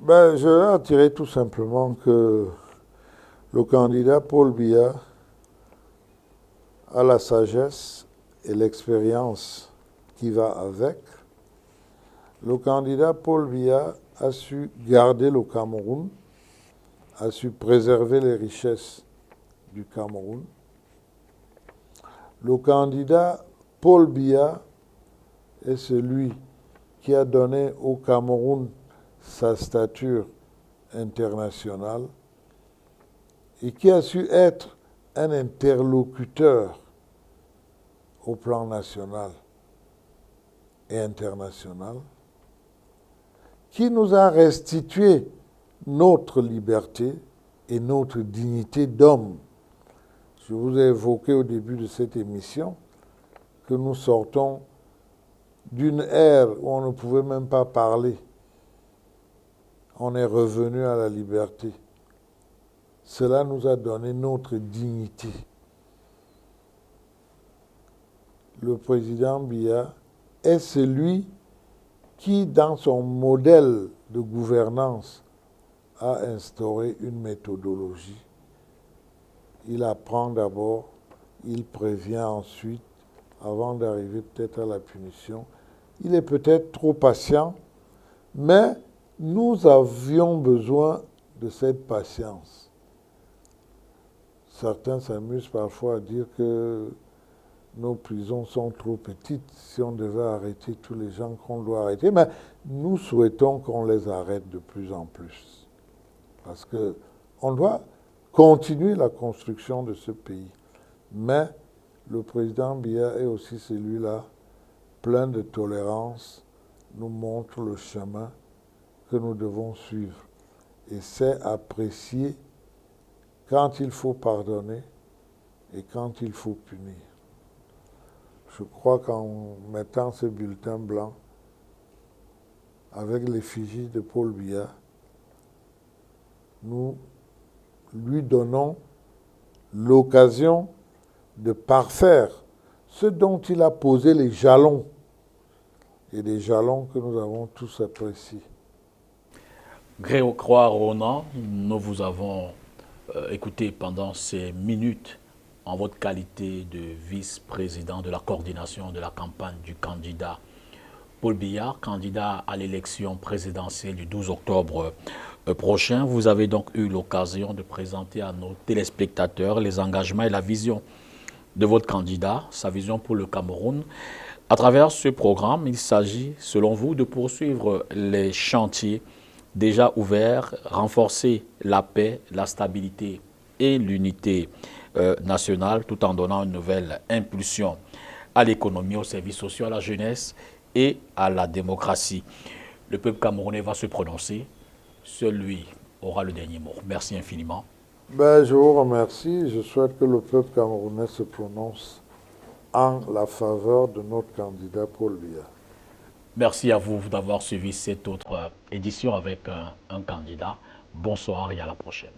[SPEAKER 2] Je vais attirer tout simplement que le candidat Paul Biya a la sagesse et l'expérience qui va avec. Le candidat Paul Biya a su garder le Cameroun, a su préserver les richesses du Cameroun. Le candidat Paul Biya est celui qui a donné au Cameroun sa stature internationale et qui a su être un interlocuteur au plan national et international, qui nous a restitué notre liberté et notre dignité d'homme. Je vous ai évoqué au début de cette émission que nous sortons d'une ère où on ne pouvait même pas parler. On est revenu à la liberté. Cela nous a donné notre dignité. Le président Biya est celui qui, dans son modèle de gouvernance, a instauré une méthodologie. Il apprend d'abord, il prévient ensuite, avant d'arriver peut-être à la punition. Il est peut-être trop patient, mais nous avions besoin de cette patience. certains s'amusent parfois à dire que nos prisons sont trop petites si on devait arrêter tous les gens qu'on doit arrêter. Mais nous souhaitons qu'on les arrête de plus en plus. Parce qu'on doit continuer la construction de ce pays. Mais le président Biya est aussi celui-là, plein de tolérance, nous montre le chemin que nous devons suivre. Et c'est apprécier quand il faut pardonner et quand il faut punir. Je crois qu'en mettant ce bulletin blanc avec l'effigie de Paul Biya, nous lui donnons l'occasion de parfaire ce dont il a posé les jalons, et des jalons que nous avons tous appréciés.
[SPEAKER 1] Grégoire Ronan, nous vous avons écouté pendant ces minutes en votre qualité de vice-président de la coordination de la campagne du candidat Paul Biya, candidat à l'élection présidentielle du 12 octobre prochain. Vous avez donc eu l'occasion de présenter à nos téléspectateurs les engagements et la vision de votre candidat, sa vision pour le Cameroun. À travers ce programme, il s'agit, selon vous, de poursuivre les chantiers déjà ouverts, renforcer la paix, la stabilité et l'unité nationale, tout en donnant une nouvelle impulsion à l'économie, aux services sociaux, à la jeunesse et à la démocratie. Le peuple camerounais va se prononcer. Seul lui aura le dernier mot. Merci infiniment.
[SPEAKER 2] Je vous remercie. Je souhaite que le peuple camerounais se prononce en la faveur de notre candidat Paul Biya.
[SPEAKER 1] Merci à vous d'avoir suivi cette autre édition avec un candidat. Bonsoir et à la prochaine.